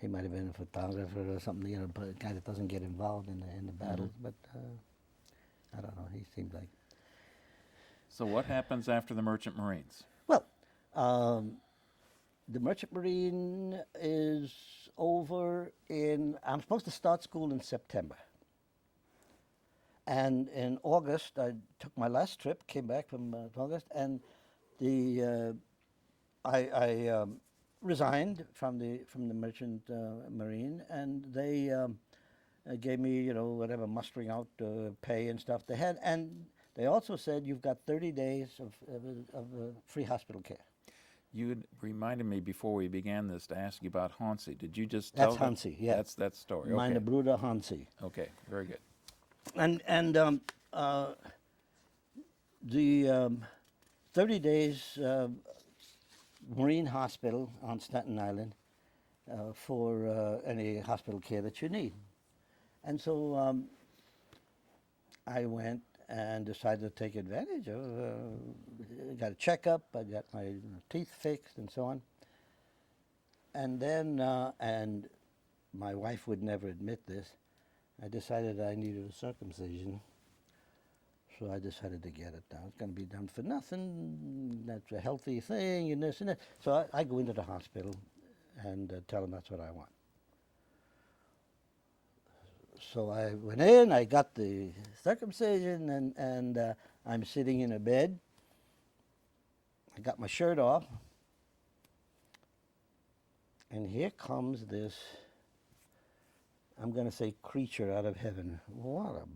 He might have been a photographer or something, you know, but a guy that doesn't get involved in the battles. But I don't know. He seemed like. So what happens after the Merchant Marines? Well, the Merchant Marine is over in. I'm supposed to start school in September. And in August, I took my last trip, came back from August, and I resigned from the Merchant Marine, and they gave me, you know, whatever mustering out pay and stuff they had, and they also said you've got 30 days of free hospital care. You had reminded me before we began this to ask you about Hansi. Did you just tell That's them? Hansi, yeah. That's that story. Meine Okay. Bruder Hansi. Okay. Very good. And the 30 days Marine Hospital on Staten Island for any hospital care that you need. And so I went and decided to take advantage of, got a checkup, I got my teeth fixed and so on. And then, and my wife would never admit this, I decided I needed a circumcision. So I decided to get it done. It's going to be done for nothing. That's a healthy thing and this and that. So I go into the hospital and tell them that's what I want. So I went in, I got the circumcision, and I'm sitting in a bed. I got my shirt off. And here comes this, I'm going to say, creature out of heaven. What a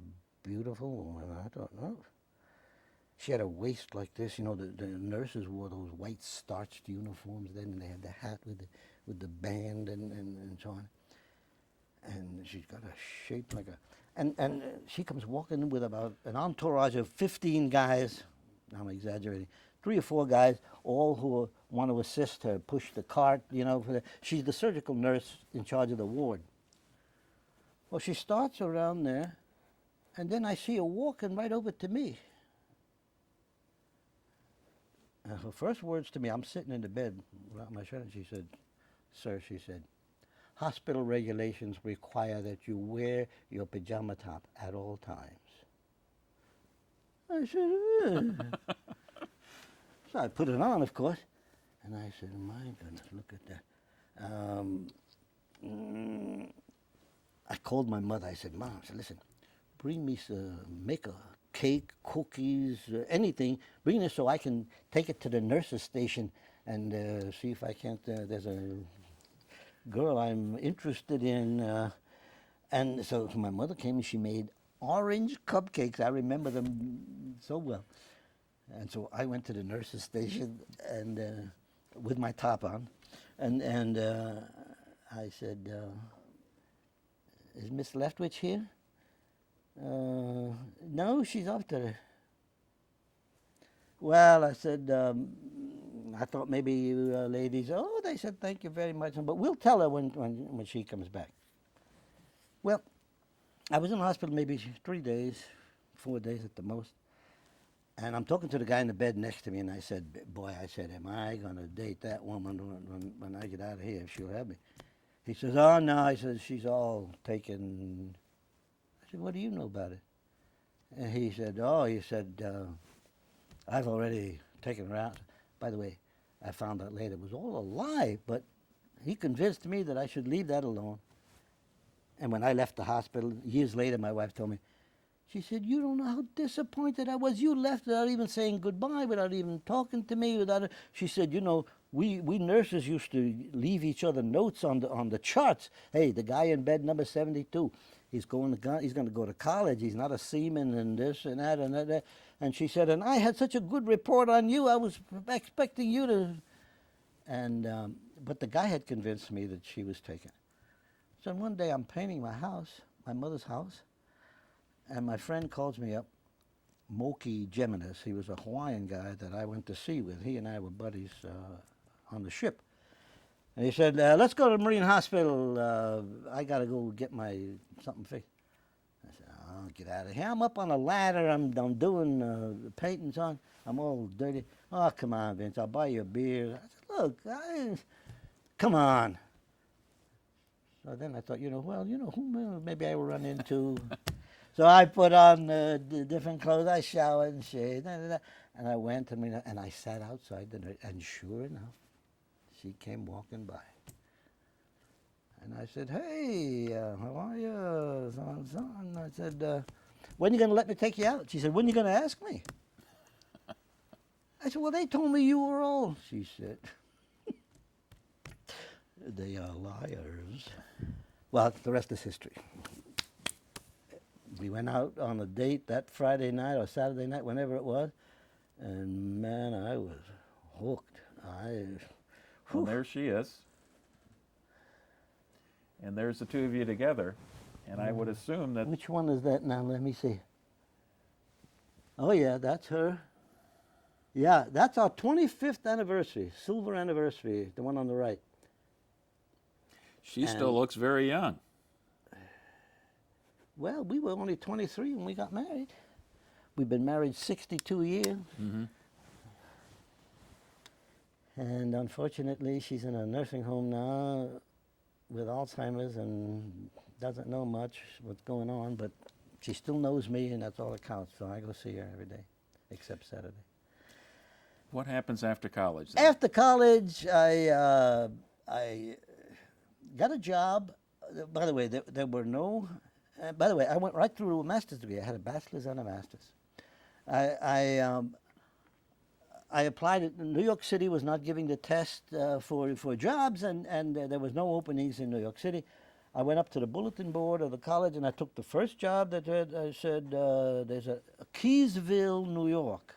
beautiful woman, I don't know. She had a waist like this, you know, the nurses wore those white starched uniforms then, and they had the hat with the band and so on. And she's got a shape like a, and she comes walking with about an entourage of 15 guys, I'm exaggerating, 3 or 4 guys, all who want to assist her, push the cart, you know. She's the surgical nurse in charge of the ward. Well, she starts around there, and then I see her walking right over to me. And her first words to me, I'm sitting in the bed without my shirt, and she said, "Sir," she said, "hospital regulations require that you wear your pajama top at all times." I said, So I put it on, of course, and I said, "My goodness, look at that." I called my mother. I said, "Mom," I said, "listen, bring me make a cake, cookies, anything. Bring this so I can take it to the nurse's station and see if I can't, there's a girl I'm interested in." And so my mother came and she made orange cupcakes. I remember them so well. And so I went to the nurse's station and with my top on, and I said, "Is Miss Leftwich here?" "No, she's off to the..." "Well," I said, "I thought maybe you ladies..." "Oh," they said, "thank you very much, but we'll tell her when she comes back." Well, I was in the hospital maybe 3 days, 4 days at the most. And I'm talking to the guy in the bed next to me, and I said, "Boy," I said, "am I going to date that woman when I get out of here, if she'll have me?" He says, "Oh, no," I said, "she's all taken." I said, "What do you know about it?" And he said, "I've already taken her out." By the way, I found out later it was all a lie, but he convinced me that I should leave that alone. And when I left the hospital, years later, my wife told me, she said, "You don't know how disappointed I was. You left without even saying goodbye, without even talking to me, without..." She said, "You know, we nurses used to leave each other notes on the charts. Hey, the guy in bed number 72, he's going to go to college. He's not a seaman and this and that and that." And she said, "And I had such a good report on you. I was expecting you to..." And but the guy had convinced me that she was taken. So one day I'm painting my house, my mother's house, and my friend calls me up, Moki Geminis. He was a Hawaiian guy that I went to sea with. He and I were buddies on the ship. And he said, "Let's go to the Marine Hospital. I got to go get my something fixed." I said, "I'll get out of here. I'm up on a ladder. I'm doing the paintings on. I'm all dirty." "Oh, come on, Vince. I'll buy you a beer." I said, look, come on. So then I thought, who maybe I will run into. So I put on the different clothes. I showered and shaved, and I went and I sat outside, and sure enough, she came walking by. And I said, "Hey, how are you?" So and so. And I said, "When are you going to let me take you out?" She said, "When are you going to ask me?" I said, "Well, they told me you were old." She said, "They are liars." Well, the rest is history. We went out on a date that Friday night or Saturday night, whenever it was, and man, I was hooked. Well, there she is. And there's the two of you together. And I would assume that Which one is that now? Let me see. Oh, yeah, that's her. Yeah, that's our 25th anniversary, silver anniversary, the one on the right. she still looks very young. Well, we were only 23 when we got married. We've been married 62 years. Mm-hmm. And unfortunately, she's in a nursing home now with Alzheimer's and doesn't know much what's going on, but she still knows me, and that's all that counts. So I go see her every day, except Saturday. What happens after college then? After college, I got a job. By the way, there were no. By the way, I went right through a master's degree. I had a bachelor's and a master's. I applied at New York City was not giving the test for jobs, and there was no openings in New York City. I went up to the bulletin board of the college, and I took the first job that I said, there's a Keysville, New York.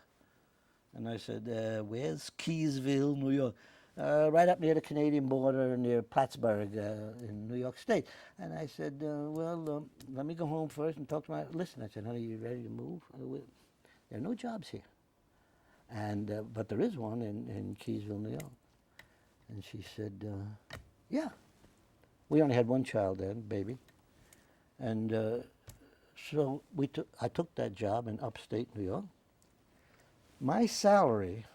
And I said, where's Keysville, New York? Right up near the Canadian border, near Plattsburgh in New York State. And I said, let me go home first and talk to my, listen, I said, honey, you ready to move? There are no jobs here. And but there is one in Keysville, New York. And she said, yeah. We only had one child then, baby. And so I took that job in upstate New York. My salary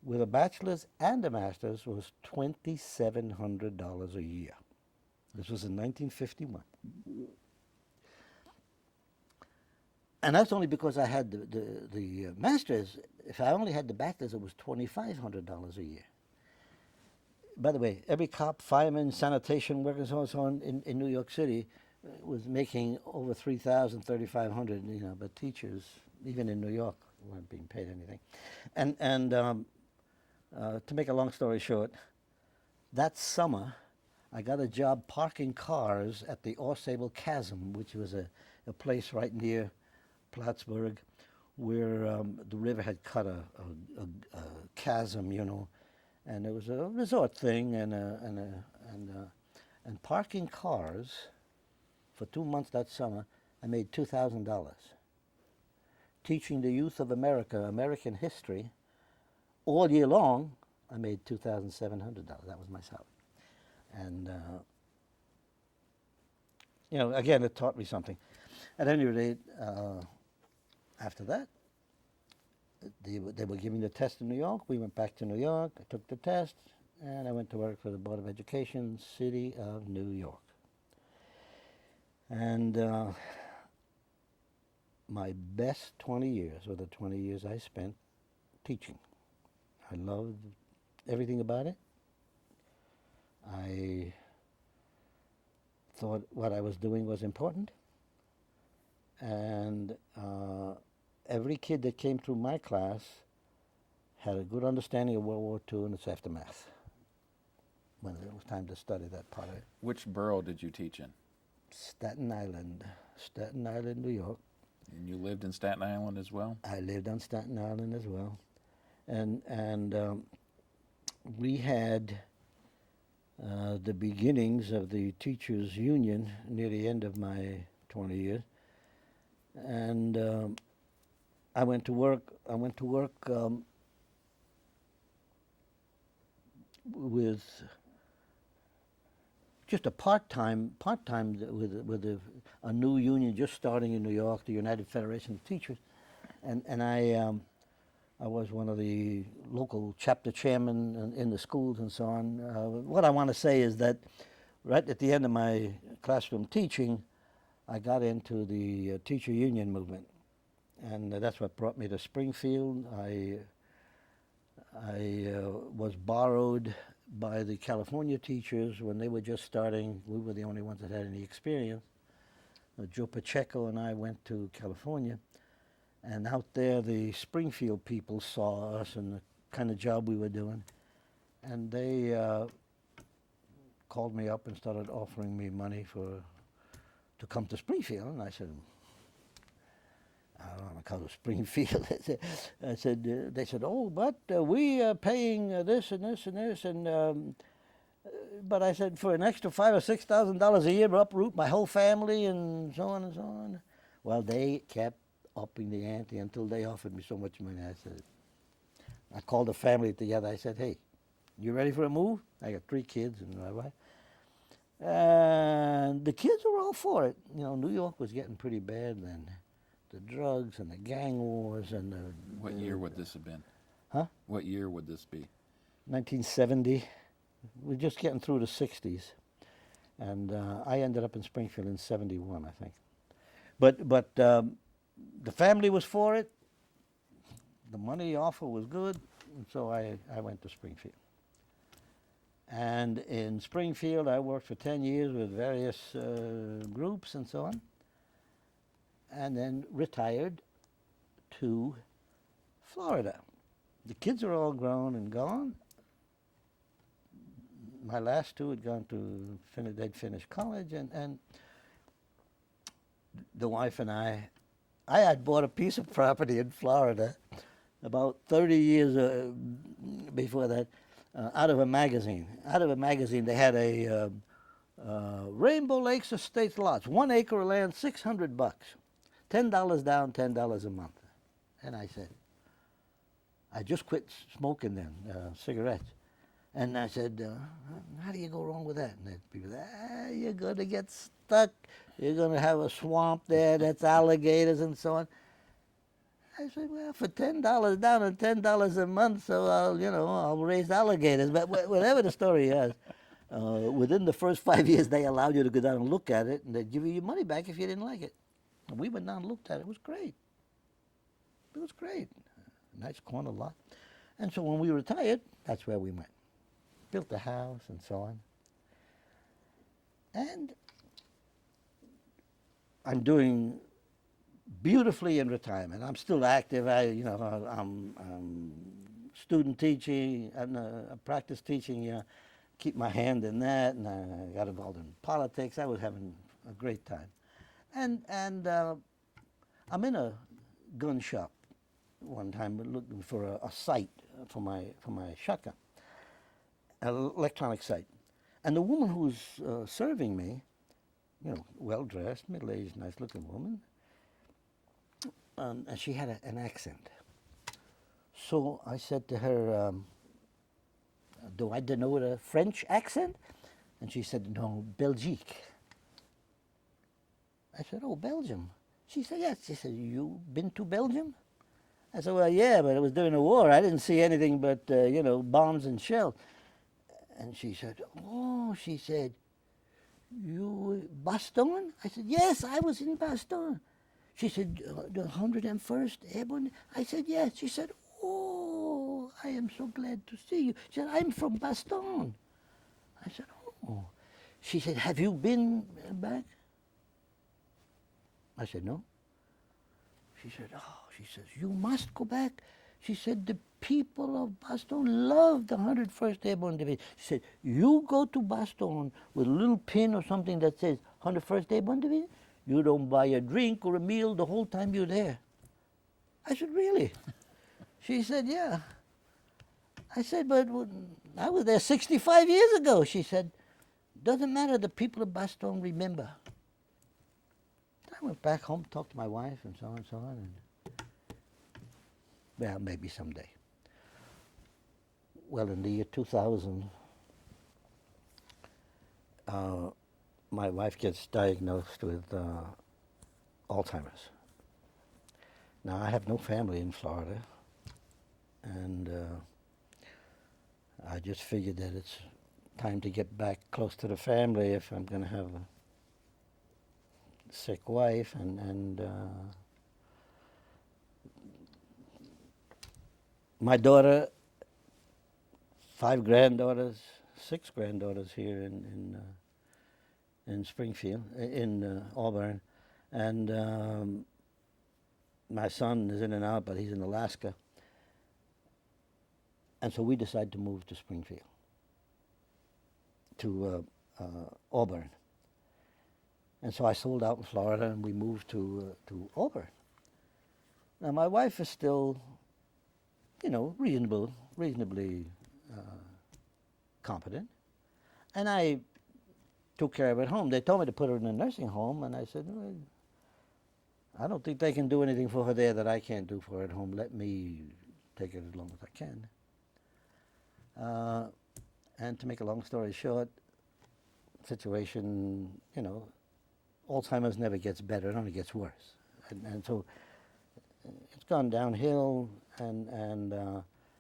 with a bachelor's and a master's was $2,700 a year. This was in 1951. And that's only because I had the master's. If I only had the bachelor's, it was $2,500 a year. By the way, every cop, fireman, sanitation worker, so on in New York City was making over $3,000, $3,500. But teachers, even in New York, weren't being paid anything. And to make a long story short, that summer, I got a job parking cars at the Orsable Chasm, which was a place right near Plattsburgh, where the river had cut a chasm, and it was a resort thing, and parking cars for 2 months that summer, I made $2,000. Teaching the youth of America American history all year long, I made $2,700. That was my salary, and again, it taught me something. At any rate, after that, they were giving the test in New York. We went back to New York. I took the test, and I went to work for the Board of Education, City of New York. And my best 20 years were the 20 years I spent teaching. I loved everything about it. I thought what I was doing was important. And every kid that came through my class had a good understanding of World War II and its aftermath when it was time to study that part of it. Which borough did you teach in? Staten Island, New York. And you lived in Staten Island as well? I lived on Staten Island as well. And we had the beginnings of the teachers' union near the end of my 20 years. And I went to work with just a part-time with a new union just starting in New York, the United Federation of Teachers, and I I was one of the local chapter chairmen in the schools and so on. What I want to say is that right at the end of my classroom teaching, I got into the teacher union movement, and that's what brought me to Springfield. I was borrowed by the California teachers when they were just starting. We were the only ones that had any experience. Joe Pacheco and I went to California, and out there the Springfield people saw us and the kind of job we were doing, and they called me up and started offering me money to come to Springfield. And I said, I don't want to come to Springfield. I said, they said, oh, but we are paying this and this and this, and but I said, for an extra $5,000 or $6,000 a year, uproot my whole family and so on and so on. Well, they kept upping the ante until they offered me so much money. I said, I called the family together. I said, hey, you ready for a move? I got 3 kids and my wife. And the kids were all for it. You know, New York was getting pretty bad then. The drugs and the gang wars and the... What year would this have been? Huh? What year would this be? 1970. We're just getting through the 60s. And I ended up in Springfield in 71, I think. But the family was for it. The money offer was good. And so I went to Springfield. And in Springfield, I worked for 10 years with various groups and so on. And then retired to Florida. The kids are all grown and gone. My last 2 had gone to they'd finished college, and the wife and I had bought a piece of property in Florida about 30 years before that, out of a magazine. Out of a magazine, they had a Rainbow Lakes Estates lots, 1 acre of land, $600, $10 down, $10 a month. And I said, I just quit smoking then, cigarettes. And I said, how do you go wrong with that? And people said, you're going to get stuck. You're going to have a swamp there that's alligators and so on. I said, well, for $10 down and $10 a month, so I'll raise alligators. But whatever the story is, within the first 5 years, they allowed you to go down and look at it, and they'd give you your money back if you didn't like it. And we went down and looked at it. It was great. It was great. Nice corner lot. And so when we retired, that's where we went. Built a house and so on. And I'm doing beautifully in retirement. I'm still active. I'm student teaching, I practice teaching, keep my hand in that, and I got involved in politics. I was having a great time. And I'm in a gun shop one time looking for a sight for my shotgun, an electronic sight. And the woman who was serving me, well-dressed, middle-aged, nice-looking woman, and she had an accent. So I said to her, do I denote a French accent? And she said, no, Belgique. I said, oh, Belgium. She said, yes. She said, you been to Belgium? I said, well, yeah, but it was during the war. I didn't see anything but, bombs and shells. And she said, oh, she said, you Bastogne? I said, yes, I was in Bastogne. She said, the 101st Airborne? I said, yes. She said, oh, I am so glad to see you. She said, I'm from Bastogne. I said, oh. She said, have you been back? I said, no. She said, oh, she says, you must go back. She said, the people of Bastogne love the 101st Airborne Division. She said, you go to Bastogne with a little pin or something that says 101st Airborne Division, you don't buy a drink or a meal the whole time you're there. I said, really? She said, yeah. I said, but I was there 65 years ago. She said, doesn't matter, the people of Bastogne remember. I went back home, talked to my wife and so on and so on. And, well, maybe someday. Well, in the year 2000, my wife gets diagnosed with Alzheimer's. Now, I have no family in Florida. And I just figured that it's time to get back close to the family if I'm going to have a sick wife. And my daughter, 5 granddaughters, 6 granddaughters here in Springfield, in Auburn, and my son is in and out, but he's in Alaska. And so we decided to move to Springfield, to Auburn. And so I sold out in Florida, and we moved to Auburn. Now my wife is still, you know, reasonably competent, and I took care of her at home. They told me to put her in a nursing home, and I said, well, I don't think they can do anything for her there that I can't do for her at home. Let me take it as long as I can. And to make a long story short, situation, you know, Alzheimer's never gets better, it only gets worse. And so it's gone downhill, and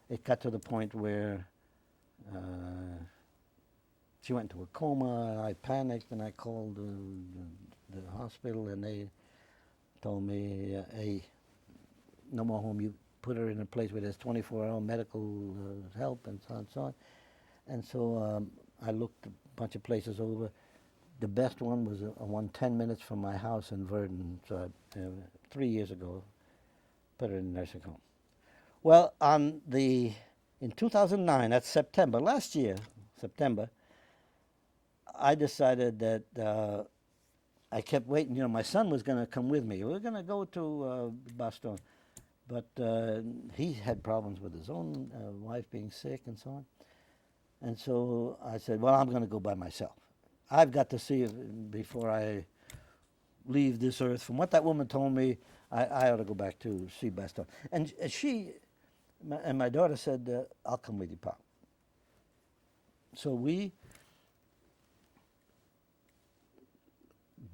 it got to the point where she went into a coma, and I panicked, and I called the hospital, and they told me, hey, no more home. You put her in a place where there's 24-hour medical help, and so on and so on. And so I looked a bunch of places over. The best one was one 10 minutes from my house in Verdon. So 3 years ago, put her in a nursing home. Well, in 2009, that's September, last year, September, I decided that I kept waiting. You know, my son was going to come with me. We were going to go to Bastogne. But he had problems with his own wife being sick and so on. And so I said, well, I'm going to go by myself. I've got to see it before I leave this earth. From what that woman told me, I ought to go back to see Bastogne. And my daughter said, I'll come with you, Pop. So we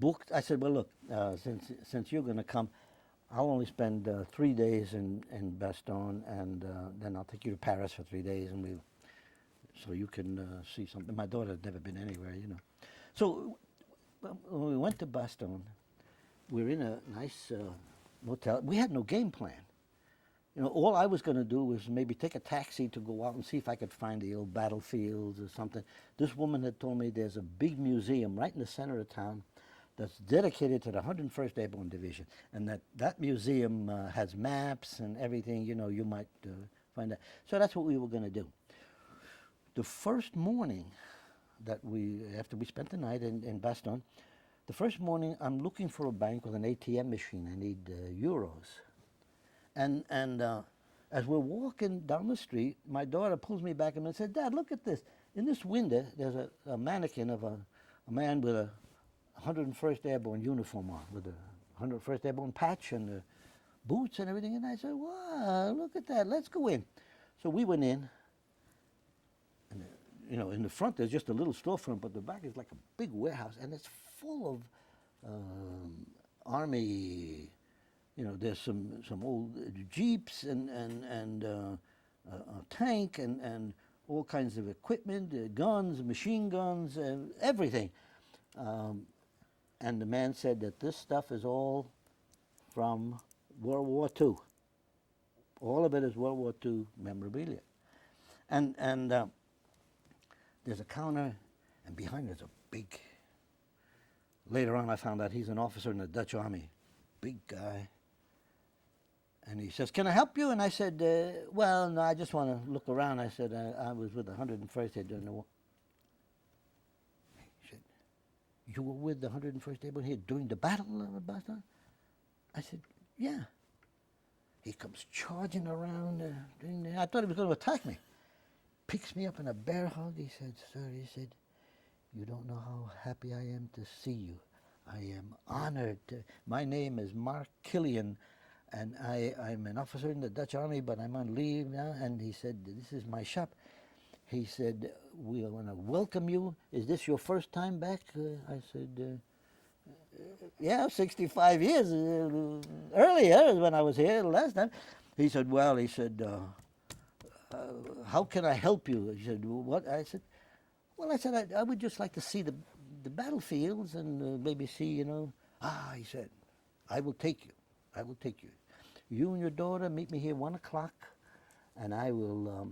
booked. I said, well, look, since you're going to come, I'll only spend 3 days in Bastogne, and then I'll take you to Paris for 3 days, and so you can see something. My daughter had never been anywhere, you know. So when we went to Bastogne, we were in a nice motel. We had no game plan. You know, all I was going to do was maybe take a taxi to go out and see if I could find the old battlefields or something. This woman had told me there's a big museum right in the center of town that's dedicated to the 101st Airborne Division, and that museum has maps and everything, you know, you might find that. So that's what we were going to do. The first morning that after we spent the night in Bastogne, the first morning I'm looking for a bank with an ATM machine. I need euros. And as we're walking down the street, my daughter pulls me back and said, Dad, look at this. In this window, there's a mannequin of a man with a 101st Airborne uniform on, with a 101st Airborne patch and the boots and everything. And I said, wow, look at that. Let's go in. So we went in. And, you know, in the front, there's just a little storefront, but the back is like a big warehouse. And it's full of Army. You know, there's some old Jeeps and a tank and all kinds of equipment, guns, machine guns, everything. And the man said that this stuff is all from World War II. All of it is World War II memorabilia. And there's a counter, and behind there's a big, later on I found out he's an officer in the Dutch Army, big guy. And he says, can I help you? And I said, well, no, I just want to look around. I said, I was with the 101st here during the war. He said, you were with the 101st Airborne here during the battle of Bastogne? I said, yeah. He comes charging around. I thought he was going to attack me. Picks me up in a bear hug. He said, sir, he said, you don't know how happy I am to see you. I am honored. My name is Mark Killian. And I'm an officer in the Dutch Army, but I'm on leave now. And he said, this is my shop. He said, we want to welcome you. Is this your first time back? I said, yeah, 65 years. Earlier when I was here last time. He said, well, he said, how can I help you? He said, "Well, what?" I said, "Well, I said I would just like to see the battlefields and maybe see, you know." Ah, he said, "I will take you. I will take you. You and your daughter meet me here 1 o'clock, and I will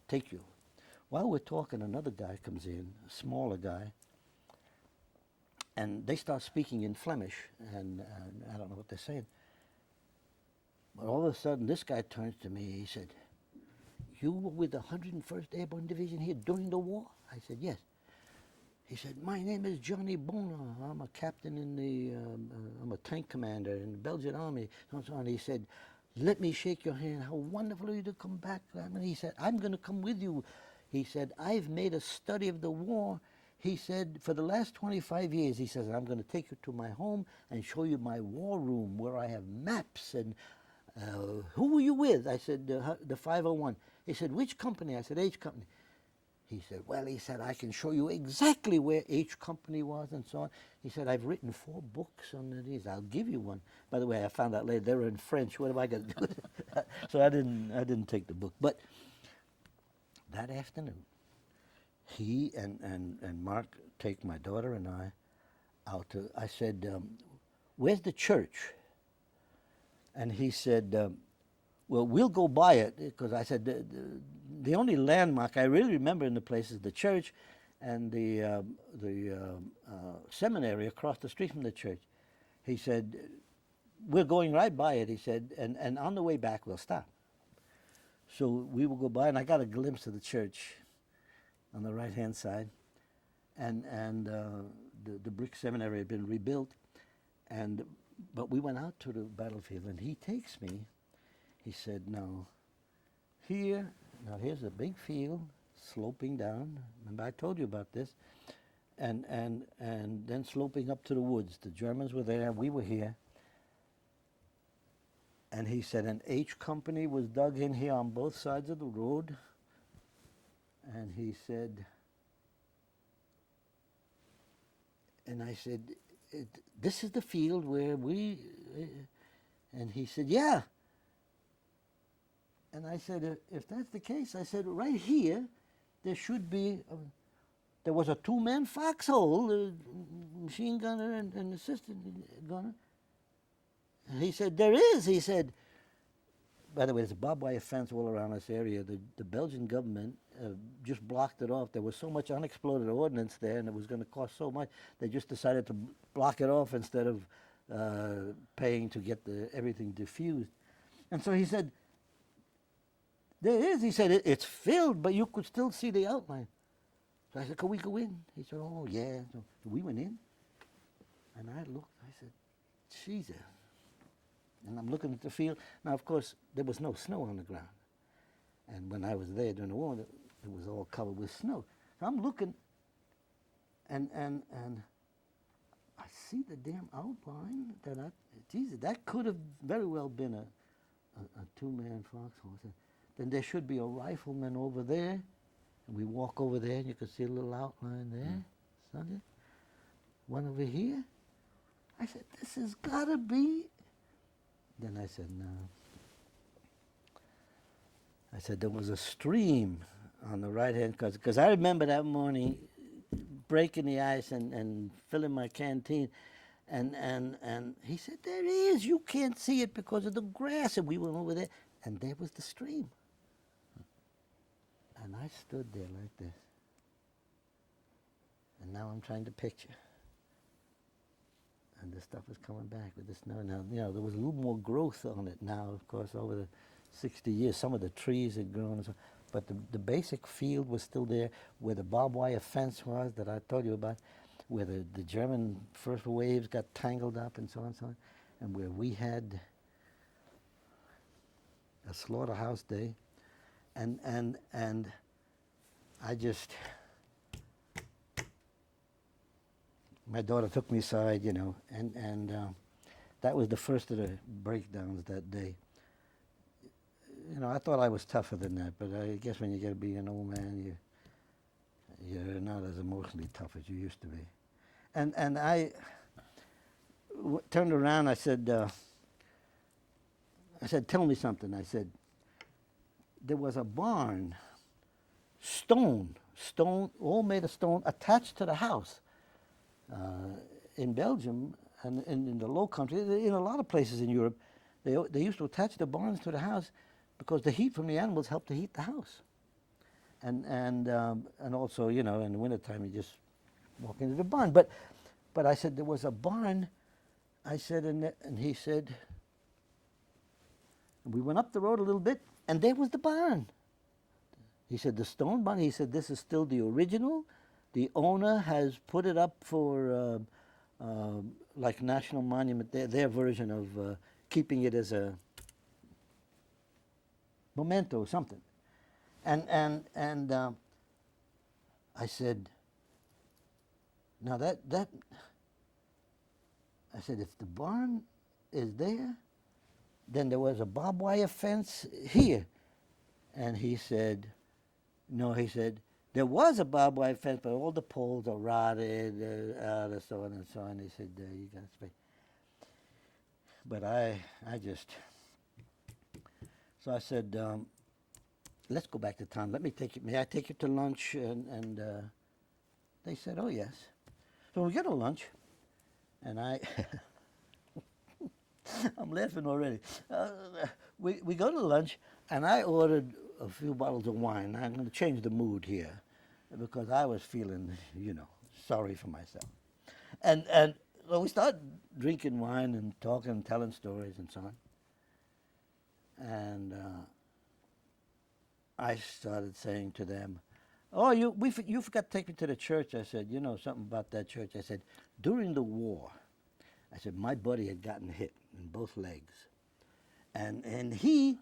take you." While we're talking, another guy comes in, a smaller guy, and they start speaking in Flemish, and I don't know what they're saying. But all of a sudden, this guy turns to me. He said, "You were with the 101st Airborne Division here during the war?" I said, "Yes." He said, "My name is Johnny Bona. I'm a captain in the, I'm a tank commander in the Belgian Army." And so on. He said, "Let me shake your hand. How wonderful of you to come back." And he said, "I'm going to come with you." He said, "I've made a study of the war." He said, "For the last 25 years," he says, "I'm going to take you to my home and show you my war room where I have maps and who were you with?" I said, the 501. He said, "Which company?" I said, "H Company." He said, "Well," he said, "I can show you exactly where H Company was," and so on. He said, "I've written 4 books on these. I'll give you one." By the way, I found out later they were in French. What am I going to do with it? So I didn't take the book. But that afternoon, he and Mark take my daughter and I out to, I said, "Where's the church?" And he said, "Well, we'll go by it," because I said, the only landmark I really remember in the place is the church and the seminary across the street from the church." He said, "We're going right by it," he said, and on the way back we'll stop." So we will go by, and I got a glimpse of the church on the right-hand side, and the brick seminary had been rebuilt, but we went out to the battlefield, and he takes me. He said, now here's a big field sloping down. Remember I told you about this. And then sloping up to the woods. The Germans were there, we were here. And he said an H Company was dug in here on both sides of the road. And he said, and I said, "This is the field where we," and he said, "Yeah." And I said, "If that's the case," I said, "right here, there should be, there was a 2-man foxhole, machine gunner and assistant gunner." And he said, "There is," he said. By the way, there's a barbed wire fence all around this area. The Belgian government just blocked it off. There was so much unexploded ordnance there, and it was going to cost so much, they just decided to block it off instead of paying to get everything diffused. And so he said, "There is," he said, "it's filled, but you could still see the outline." So I said, "Can we go in?" He said, "Oh, yeah." So we went in, and I looked, I said, "Jesus." And I'm looking at the field. Now, of course, there was no snow on the ground. And when I was there during the war, it was all covered with snow. So I'm looking, and I see the damn outline Jesus, that could have very well been a 2-man foxhole. Then there should be a rifleman over there. And we walk over there, and you can see a little outline there. Something. One over here. I said, "This has got to be." Then I said, "No." I said, "There was a stream on the right hand," because I remember that morning breaking the ice and filling my canteen. And he said, "There is. You can't see it because of the grass." And we went over there, and there was the stream. And I stood there like this. And now I'm trying to picture. And the stuff was coming back with the snow. Now, there was a little more growth on it now, of course, over the 60 years. Some of the trees had grown, and so, but the basic field was still there, where the barbed wire fence was that I told you about, where the German first waves got tangled up and so on and so on, and where we had a slaughterhouse day. And I just... My daughter took me aside, and that was the first of the breakdowns that day. I thought I was tougher than that, but I guess when you get to be an old man, you're not as emotionally tough as you used to be. And I turned around. I said, "Tell me something." I said, there was a barn, stone, all made of stone, attached to the house. In Belgium and in the Low Country, in a lot of places in Europe, they used to attach the barns to the house because the heat from the animals helped to heat the house. And also, you know, in the wintertime, you just walk into the barn. But I said, there was a barn. I said, and he said, and we went up the road a little bit, and there was the barn. He said, the stone barn. He said, this is still the original. The owner has put it up for like national monument, their version of keeping it as a memento or something. And I said, now that I said, if the barn is there, then there was a barbed wire fence here. And he said, no, he said, there was a barbed wire fence, but all the poles are rotted, and so on and so on. He said, you got to pay. But I just, so I said, let's go back to town. Let me take you, may I take you to lunch? And they said, oh, yes. So we go to lunch, and I'm laughing already. We go to lunch, and I ordered a few bottles of wine. I'm going to change the mood here because I was feeling, you know, sorry for myself. And so we start drinking wine and talking and telling stories and so on. And I started saying to them, oh, you forgot to take me to the church. I said, you know something about that church? I said, during the war, I said, my buddy had gotten hit in both legs. And he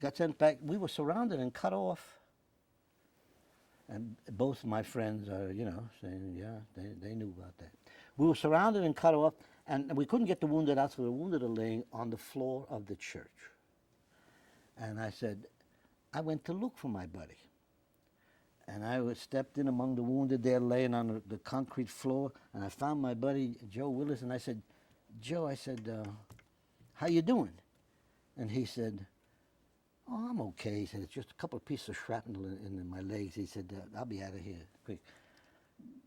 got sent back. We were surrounded and cut off. And both my friends are, you know, saying, yeah, they knew about that. We were surrounded and cut off, and we couldn't get the wounded out, so the wounded are laying on the floor of the church. And I said, I went to look for my buddy. And I stepped in among the wounded there laying on the concrete floor, and I found my buddy, Joe Willis, and I said, Joe, I said, how you doing? And he said, oh, I'm okay. He said, it's just a couple of pieces of shrapnel in my legs. He said, I'll be out of here quick.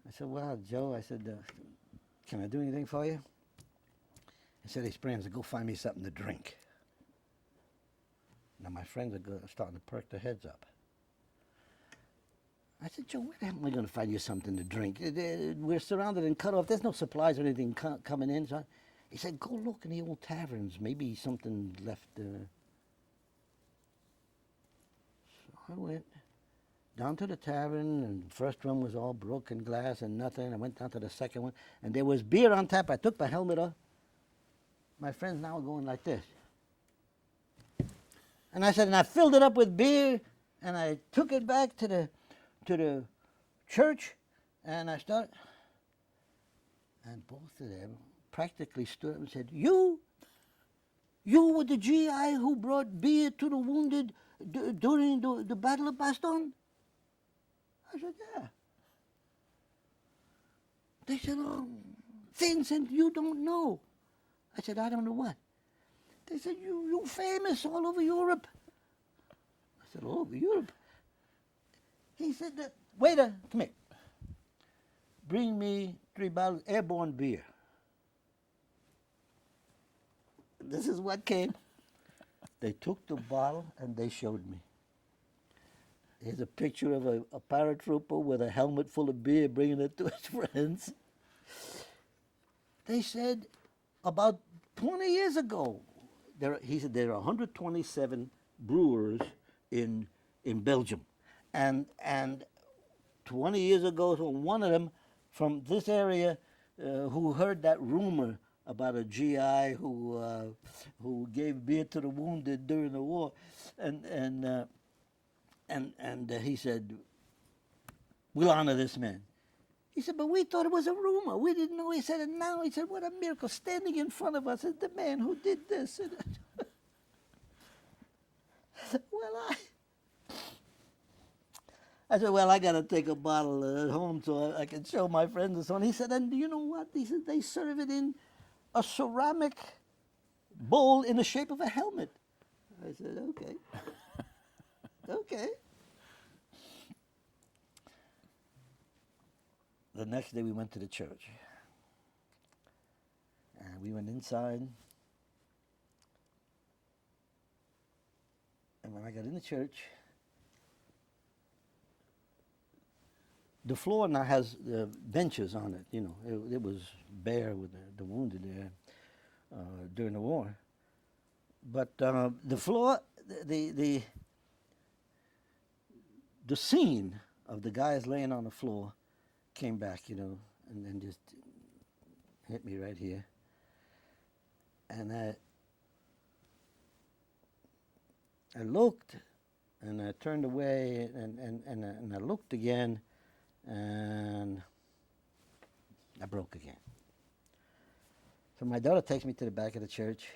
I said, well, Joe, I said, can I do anything for you? He said, hey, Speranza, go find me something to drink. Now my friends are starting to perk their heads up. I said, Joe, where the hell am I going to find you something to drink? We're surrounded and cut off. There's no supplies or anything coming in. So he said, go look in the old taverns. Maybe something left. So I went down to the tavern, and the first one was all broken glass and nothing. I went down to the second one, and there was beer on tap. I took my helmet off. My friends now are going like this. And I said, and I filled it up with beer, and I took it back to the church, and I started, and both of them practically stood up and said, you were the GI who brought beer to the wounded during the Battle of Bastogne? I said, yeah. They said, oh, Vincent, you don't know. I said, I don't know what. They said, you're famous all over Europe. I said, all over Europe? He said, waiter, come here. Bring me 3 bottles of Airborne beer. This is what came. They took the bottle and they showed me. Here's a picture of a paratrooper with a helmet full of beer bringing it to his friends. They said about 20 years ago, he said there are 127 brewers in Belgium. And 20 years ago, so one of them from this area who heard that rumor about a GI who gave beer to the wounded during the war, and he said, we'll honor this man. He said, but we thought it was a rumor. We didn't know. He said, and now he said, what a miracle. Standing in front of us is the man who did this. Well, I said, well, I got to take a bottle at home so I can show my friends and so on. He said, and you know what? He said, they serve it in a ceramic bowl in the shape of a helmet. I said, okay. Okay. The next day we went to the church. And we went inside. And when I got in the church, the floor now has benches on it. You know, it was bare with the wounded there during the war. But the floor, the scene of the guys laying on the floor came back, you know, and then just hit me right here. And I looked, and I turned away, and I looked again, and I broke again. So my daughter takes me to the back of the church,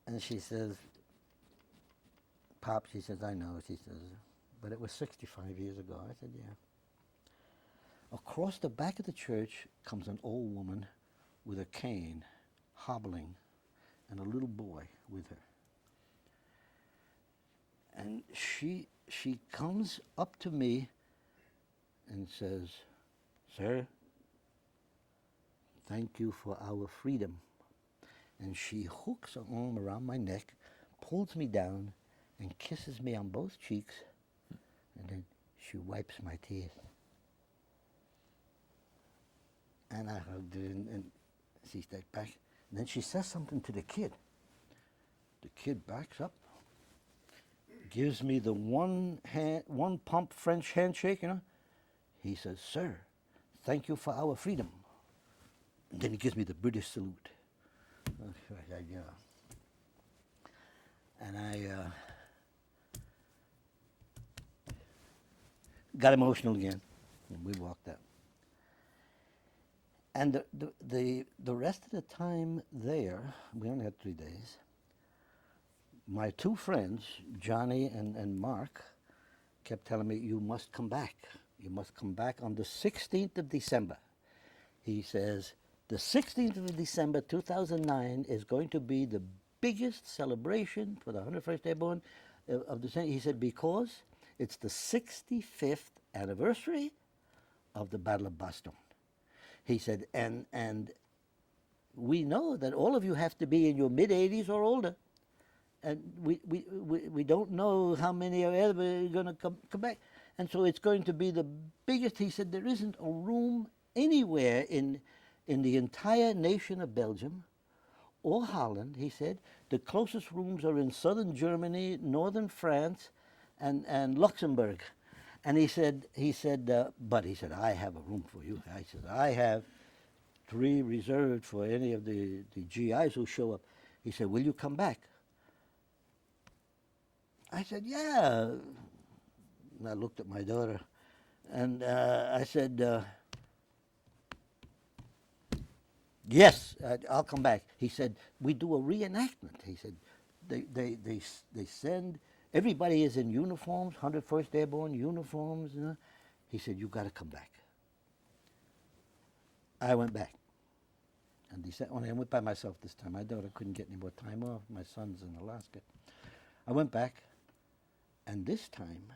and she says, Pop, she says, I know, she says, but it was 65 years ago. I said, yeah. Across the back of the church comes an old woman with a cane, hobbling, and a little boy with her. And she comes up to me and says, Sir, thank you for our freedom. And she hooks her arm around my neck, pulls me down, and kisses me on both cheeks, and then she wipes my tears. And I hugged her, and she stepped back. And then she says something to the kid. The kid backs up, gives me the one pump French handshake, you know. He says, Sir, thank you for our freedom. And then he gives me the British salute. And I got emotional again, and we walked out. And the rest of the time there, we only had 3 days, my two friends, Johnny and Mark, kept telling me, you must come back. You must come back on the 16th of December. He says, the 16th of December, 2009, is going to be the biggest celebration for the 101st Airborne of the century. He said, because it's the 65th anniversary of the Battle of Bastogne. He said, and we know that all of you have to be in your mid-80s or older. And we don't know how many are ever going to come back. And so it's going to be the biggest. He said, there isn't a room anywhere in the entire nation of Belgium or Holland, he said. The closest rooms are in southern Germany, northern France, and Luxembourg. And he said, but he said, I have a room for you. I said, I have 3 reserved for any of the GIs who show up. He said, will you come back? I said, yeah. And I looked at my daughter, and I said, yes, I'll come back. He said, we do a reenactment. He said, they send, everybody is in uniforms, 101st Airborne uniforms. You know? He said, you got to come back. I went back. And he said, only I went by myself this time. My daughter couldn't get any more time off. My son's in Alaska. I went back, and this time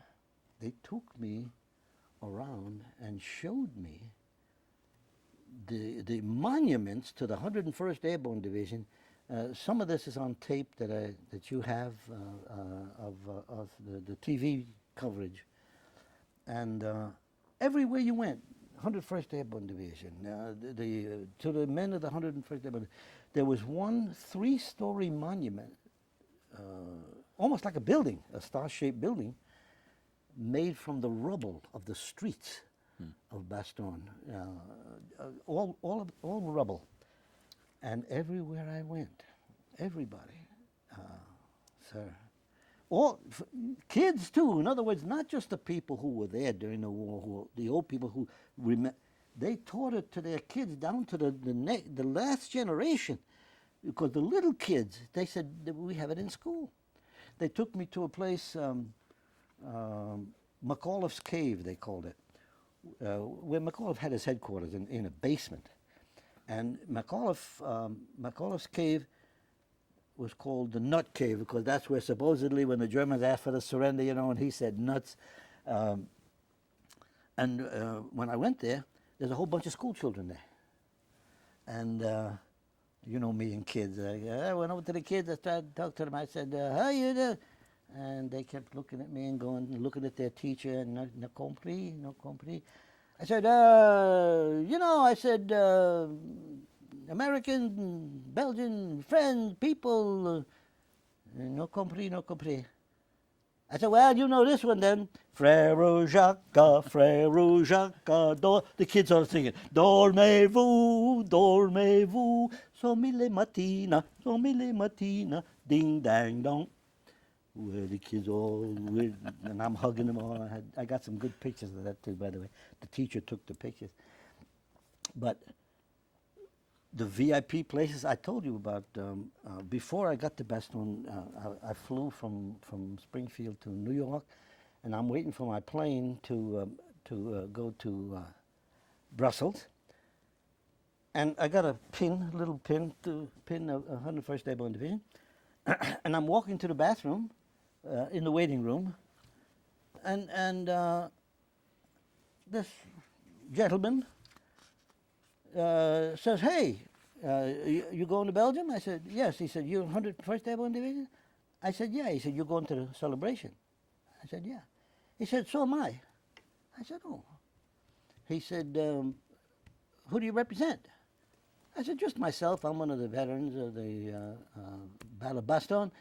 they took me around and showed me the monuments to the 101st Airborne Division. Some of this is on tape that you have of the TV coverage. And everywhere you went, 101st Airborne Division, to the men of the 101st Airborne, there was one 3-story monument, almost like a building, a star-shaped building, made from the rubble of the streets of Bastogne, all rubble. And everywhere I went, everybody, sir, kids too. In other words, not just the people who were there during the war, the old people who they taught it to their kids down to the last generation, because the little kids, they said, we have it in school. They took me to a place, McAuliffe's Cave, they called it, where McAuliffe had his headquarters in a basement. And McAuliffe's cave was called the Nut Cave because that's where supposedly when the Germans asked for the surrender, and he said nuts. And when I went there, there's a whole bunch of school children there. And you know me and kids. I went over to the kids. I tried to talk to them. I said, "How you doing?" And they kept looking at me and looking at their teacher and no compris, no compris. I said, I said, American, Belgian, friends, people, no compris, no compris. I said, well, you know this one then. Frère Jacques, Frère Jacques, the kids are singing. Dormez-vous, dormez-vous, sono mille mattina, ding dang dong. Where the kids all, and I'm hugging them all. I got some good pictures of that too, by the way. The teacher took the pictures. But the VIP places I told you about, before I got to Bastogne, I flew from Springfield to New York, and I'm waiting for my plane to go to Brussels. And I got a little pin to pin of 101st Airborne Division, and I'm walking to the bathroom in the waiting room, and this gentleman says, "Hey, you going to Belgium?" I said, "Yes." He said, "You're 101st Airborne Division?" I said, "Yeah." He said, "You're going to the celebration?" I said, "Yeah." He said, "So am I." I said, "Oh." He said, "Who do you represent?" I said, "Just myself. I'm one of the veterans of the Battle of Bastogne."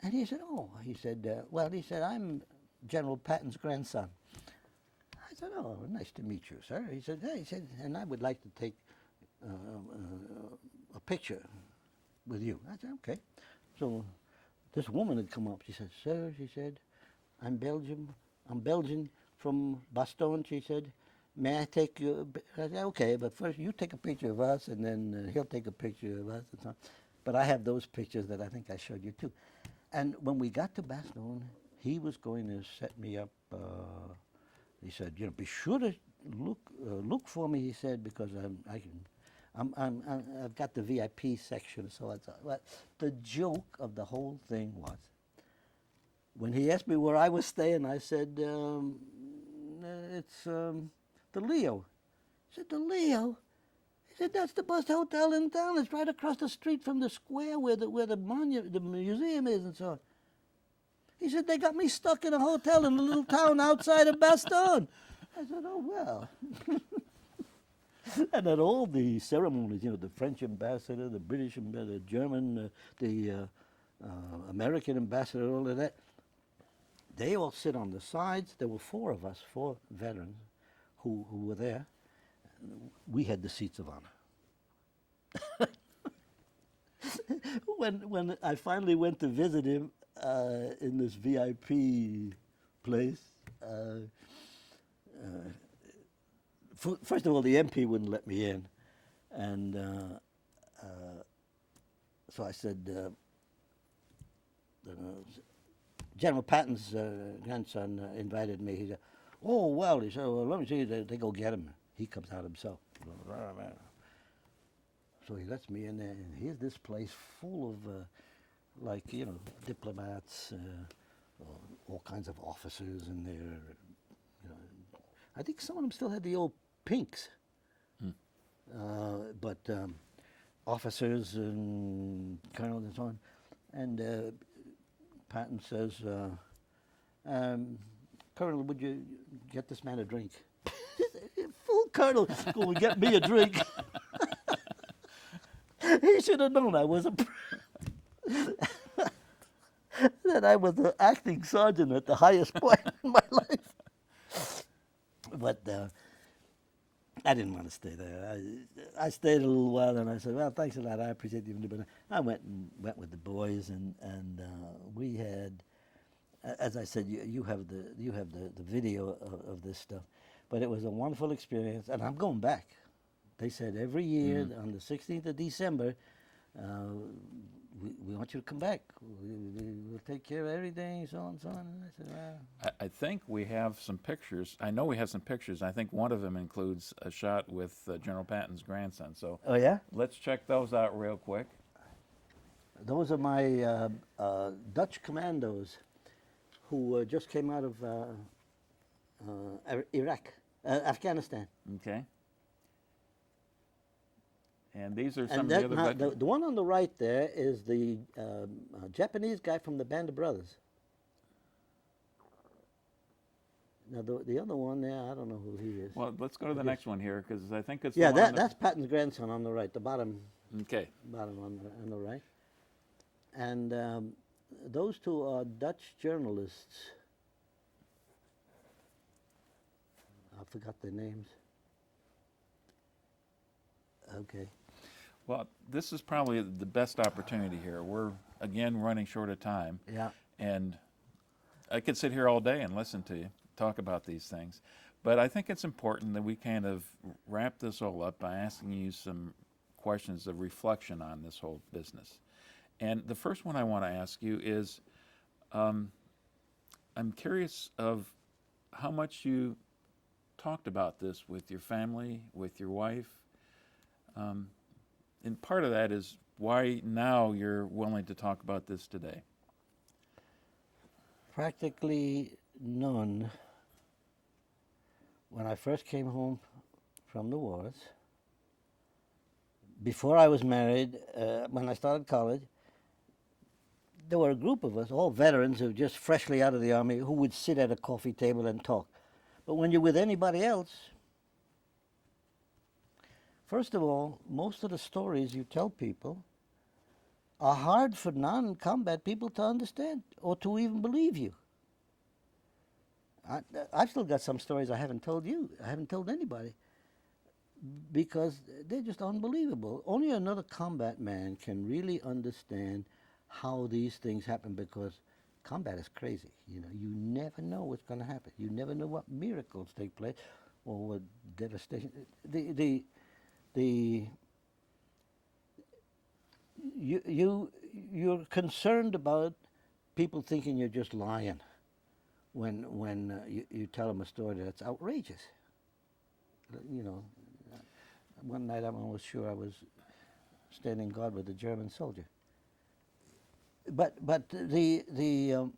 And he said, "Oh." He said, "Well," he said, "I'm General Patton's grandson." I said, "Oh, nice to meet you, sir." He said, "Hey," he said, "and I would like to take a picture with you." I said, "Okay." So this woman had come up. She said, "Sir," she said, I'm Belgian from Bastogne," she said. "May I take you?" I said, "Okay, but first you take a picture of us, and then he'll take a picture of us." And so on. But I have those pictures that I think I showed you too. And when we got to Bastogne, he was going to set me up. He said, "Be sure to look for me." He said, "because I've got the VIP section." So the joke of the whole thing was, when he asked me where I was staying, I said, "It's the Leo." He said, "The Leo?" He said, "That's the best hotel in town. It's right across the street from the square where the museum is and so on." He said, "They got me stuck in a hotel in a little town outside of Bastogne." I said, "Oh, well." And at all the ceremonies, the French ambassador, the British ambassador, the German, the American ambassador, all of that, they all sit on the sides. There were four of us, four veterans who were there. We had the seats of honor. When I finally went to visit him in this VIP place, first of all, the MP wouldn't let me in, and so I said, General Patton's grandson invited me. He said, "Oh, well," he said, "well, let me see." They go get him. He comes out himself. So he lets me in there, and here's this place full of, diplomats, all kinds of officers in there. I think some of them still had the old pinks. But officers and colonels and so on. And Patton says, "Colonel, would you get this man a drink?" Full colonel going to get me a drink. He should have known I was that I was an acting sergeant at the highest point in my life. But I didn't want to stay there. I stayed a little while, and I said, "Well, thanks a lot. I appreciate you." But I went with the boys, and we had, as I said, you have the video of this stuff, but it was a wonderful experience, and I'm going back. They said every year on the 16th of December, we want you to come back. We'll take care of everything, so on, so on. And I said, well, I think we have some pictures. I know we have some pictures. I think one of them includes a shot with General Patton's grandson. So oh yeah? let's check those out real quick. Those are my Dutch commandos who just came out of Afghanistan. Okay. And these are And some that, of the now, other veterans. the one on the right there is the Japanese guy from the Band of Brothers. Now the other one there, I don't know who he is. Well, let's go to the next one here because I think it's Yeah, the one that's Patton's grandson on the right, the bottom okay. on the right. And those two are Dutch journalists. I forgot their names. Okay. Well, this is probably the best opportunity here. We're again running short of time. Yeah. And I could sit here all day and listen to you talk about these things. But I think it's important that we kind of wrap this all up by asking you some questions of reflection on this whole business. And the first one I want to ask you is, I'm curious of how much you talked about this with your family, with your wife. And part of that is why now you're willing to talk about this today. Practically none. When I first came home from the wars, before I was married, when I started college, there were a group of us, all veterans who were just freshly out of the Army, who would sit at a coffee table and talk. But when you're with anybody else, first of all, most of the stories you tell people are hard for non-combat people to understand or to even believe you. I've still got some stories I haven't told you. I haven't told anybody because they're just unbelievable. Only another combat man can really understand how these things happen because combat is crazy. You know, you never know what's going to happen. You never know what miracles take place or what devastation. You're concerned about people thinking you're just lying when you tell them a story that's outrageous. You know, one night I'm almost sure I was standing guard with a German soldier. But the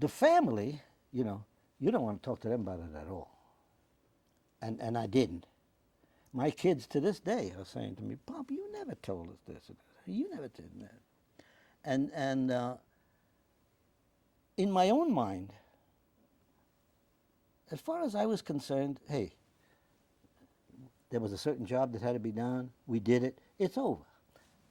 family, you know, you don't want to talk to them about it at all. And I didn't. My kids to this day are saying to me, "Pop, you never told us this. You never did that." And in my own mind, as far as I was concerned, hey, there was a certain job that had to be done. We did it. It's over.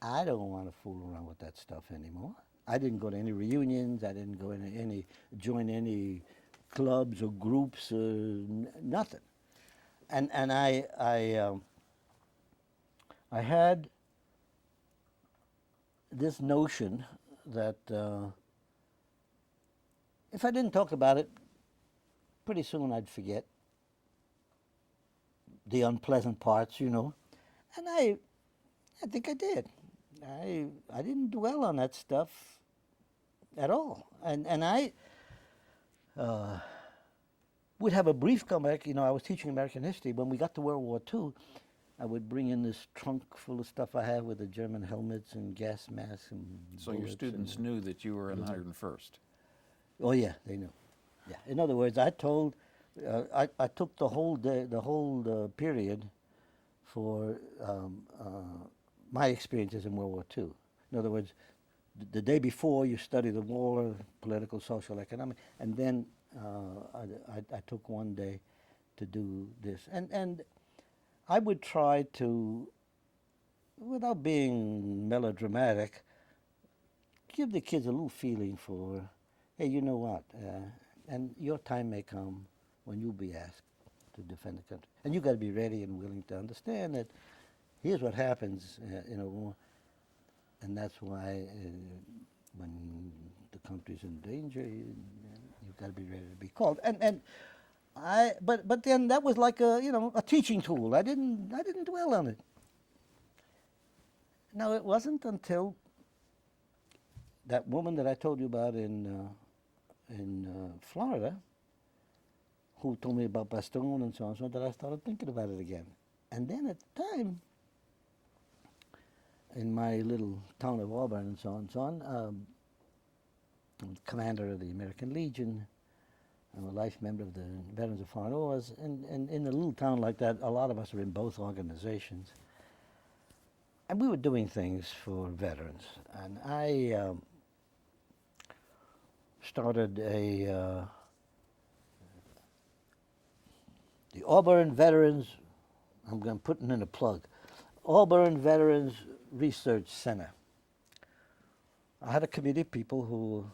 I don't want to fool around with that stuff anymore. I didn't go to any reunions. I didn't go into join any clubs or groups. Nothing. And I had this notion that if I didn't talk about it, pretty soon I'd forget the unpleasant parts, you know. And I think I did. I didn't dwell on that stuff at all. And I would have a brief comeback. You know, I was teaching American history. When we got to World War II, I would bring in this trunk full of stuff I have with the German helmets and gas masks and So your students knew that you were in the 101st. Oh yeah, they knew. Yeah. In other words, I told, I took the whole day, the whole period for my experiences in World War II. In other words, the day before you study the war, political, social, economic, and then I took one day to do this. And I would try to, without being melodramatic, give the kids a little feeling for, hey, you know what, and your time may come when you'll be asked to defend the country. And you've got to be ready and willing to understand that here's what happens in a war, and that's why when the country's in danger, you've got to be ready to be called. But then that was like a teaching tool. I didn't dwell on it. Now, it wasn't until that woman that I told you about in Florida, who told me about Bastogne and so on, so that I started thinking about it again. And then at the time, in my little town of Auburn and so on, I'm commander of the American Legion. I'm a life member of the Veterans of Foreign Wars. And in a little town like that, a lot of us are in both organizations. And we were doing things for veterans. And I started the Auburn Veterans, I'm going to put in a plug, Auburn Veterans Research Center. I had a committee of people who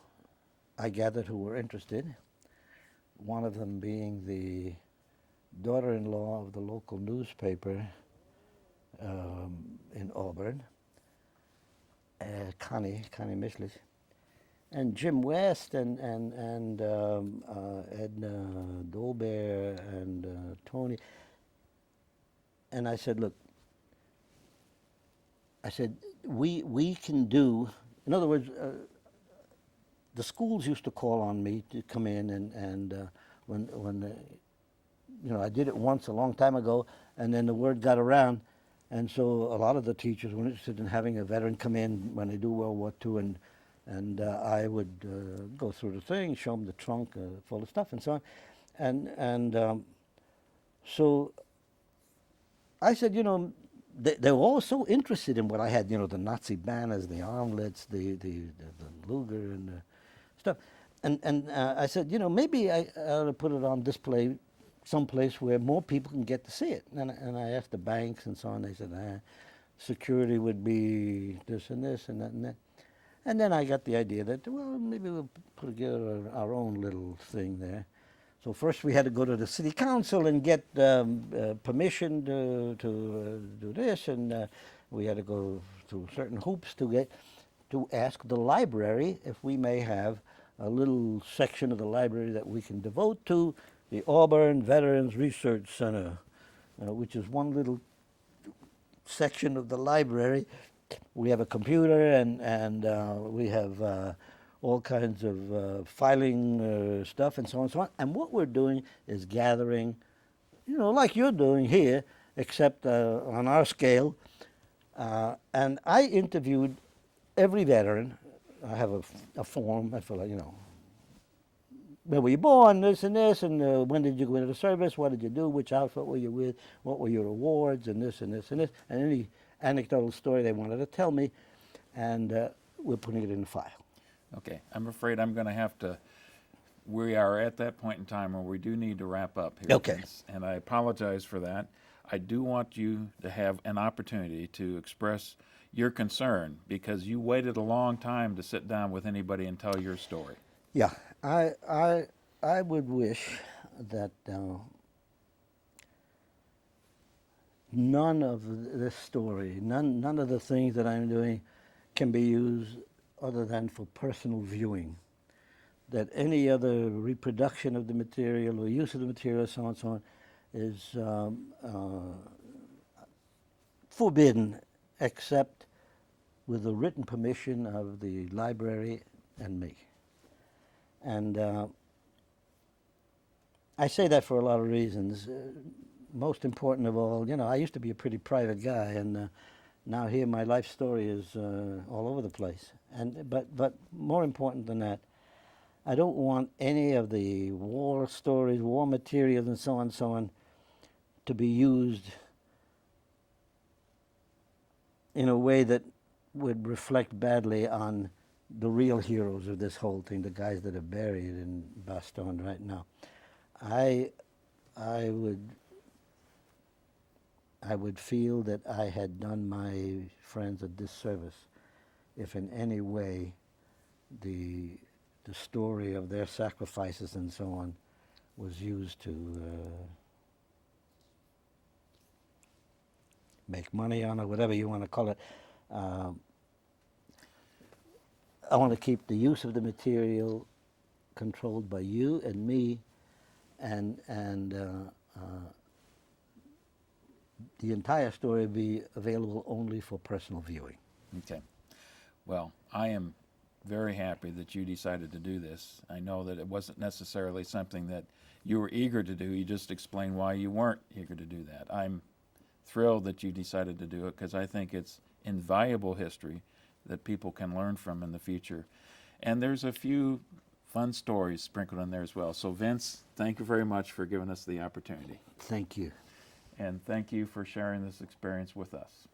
I gathered who were interested, one of them being the daughter-in-law of the local newspaper in Auburn, Connie Mishlish, and Jim West and Edna Dolbear and Tony. And I said, look, we can do, in other words, the schools used to call on me to come in and when you know, I did it once a long time ago, and then the word got around, and so a lot of the teachers were interested in having a veteran come in when they do World War II, and I would go through the thing, show them the trunk full of stuff and so on, and so I said, you know, they were all so interested in what I had, you know, the Nazi banners, the armlets, the Luger and the stuff. And I said, you know, maybe I ought to put it on display someplace where more people can get to see it. And I asked the banks and so on. They said, security would be this and this and that and that. And then I got the idea that, well, maybe we'll put together our own little thing there. So first we had to go to the city council and get permission to do this, and we had to go through certain hoops to ask the library if we may have a little section of the library that we can devote to the Auburn Veterans Research Center, which is one little section of the library. We have a computer and we have all kinds of filing stuff and so on and so on. And what we're doing is gathering, you know, like you're doing here, except on our scale. And I interviewed every veteran. I have a form. I fill out, you know, where were you born, this and this, and when did you go into the service, what did you do, which outfit were you with, what were your awards, and this and this and this, and any anecdotal story they wanted to tell me, and we're putting it in the file. Okay, I'm afraid I'm going to have to, we are at that point in time where we do need to wrap up here. Okay. Vince, and I apologize for that. I do want you to have an opportunity to express your concern because you waited a long time to sit down with anybody and tell your story. Yeah, I would wish that none of this story, none of the things that I'm doing can be used other than for personal viewing. That any other reproduction of the material or use of the material, so on and so on, is forbidden except with the written permission of the library and me. And I say that for a lot of reasons. Most important of all, you know, I used to be a pretty private guy, and now here my life story is all over the place. And but more important than that, I don't want any of the war stories, war materials, and so on, to be used in a way that would reflect badly on the real heroes of this whole thing, the guys that are buried in Bastogne right now. I would feel that I had done my friends a disservice if in any way the story of their sacrifices and so on was used to make money on, or whatever you want to call it. I want to keep the use of the material controlled by you and me, and the entire story be available only for personal viewing. Okay. Well, I am very happy that you decided to do this. I know that it wasn't necessarily something that you were eager to do. You just explained why you weren't eager to do that. I'm thrilled that you decided to do it because I think it's invaluable history that people can learn from in the future. And there's a few fun stories sprinkled in there as well. So Vince, thank you very much for giving us the opportunity. Thank you. And thank you for sharing this experience with us.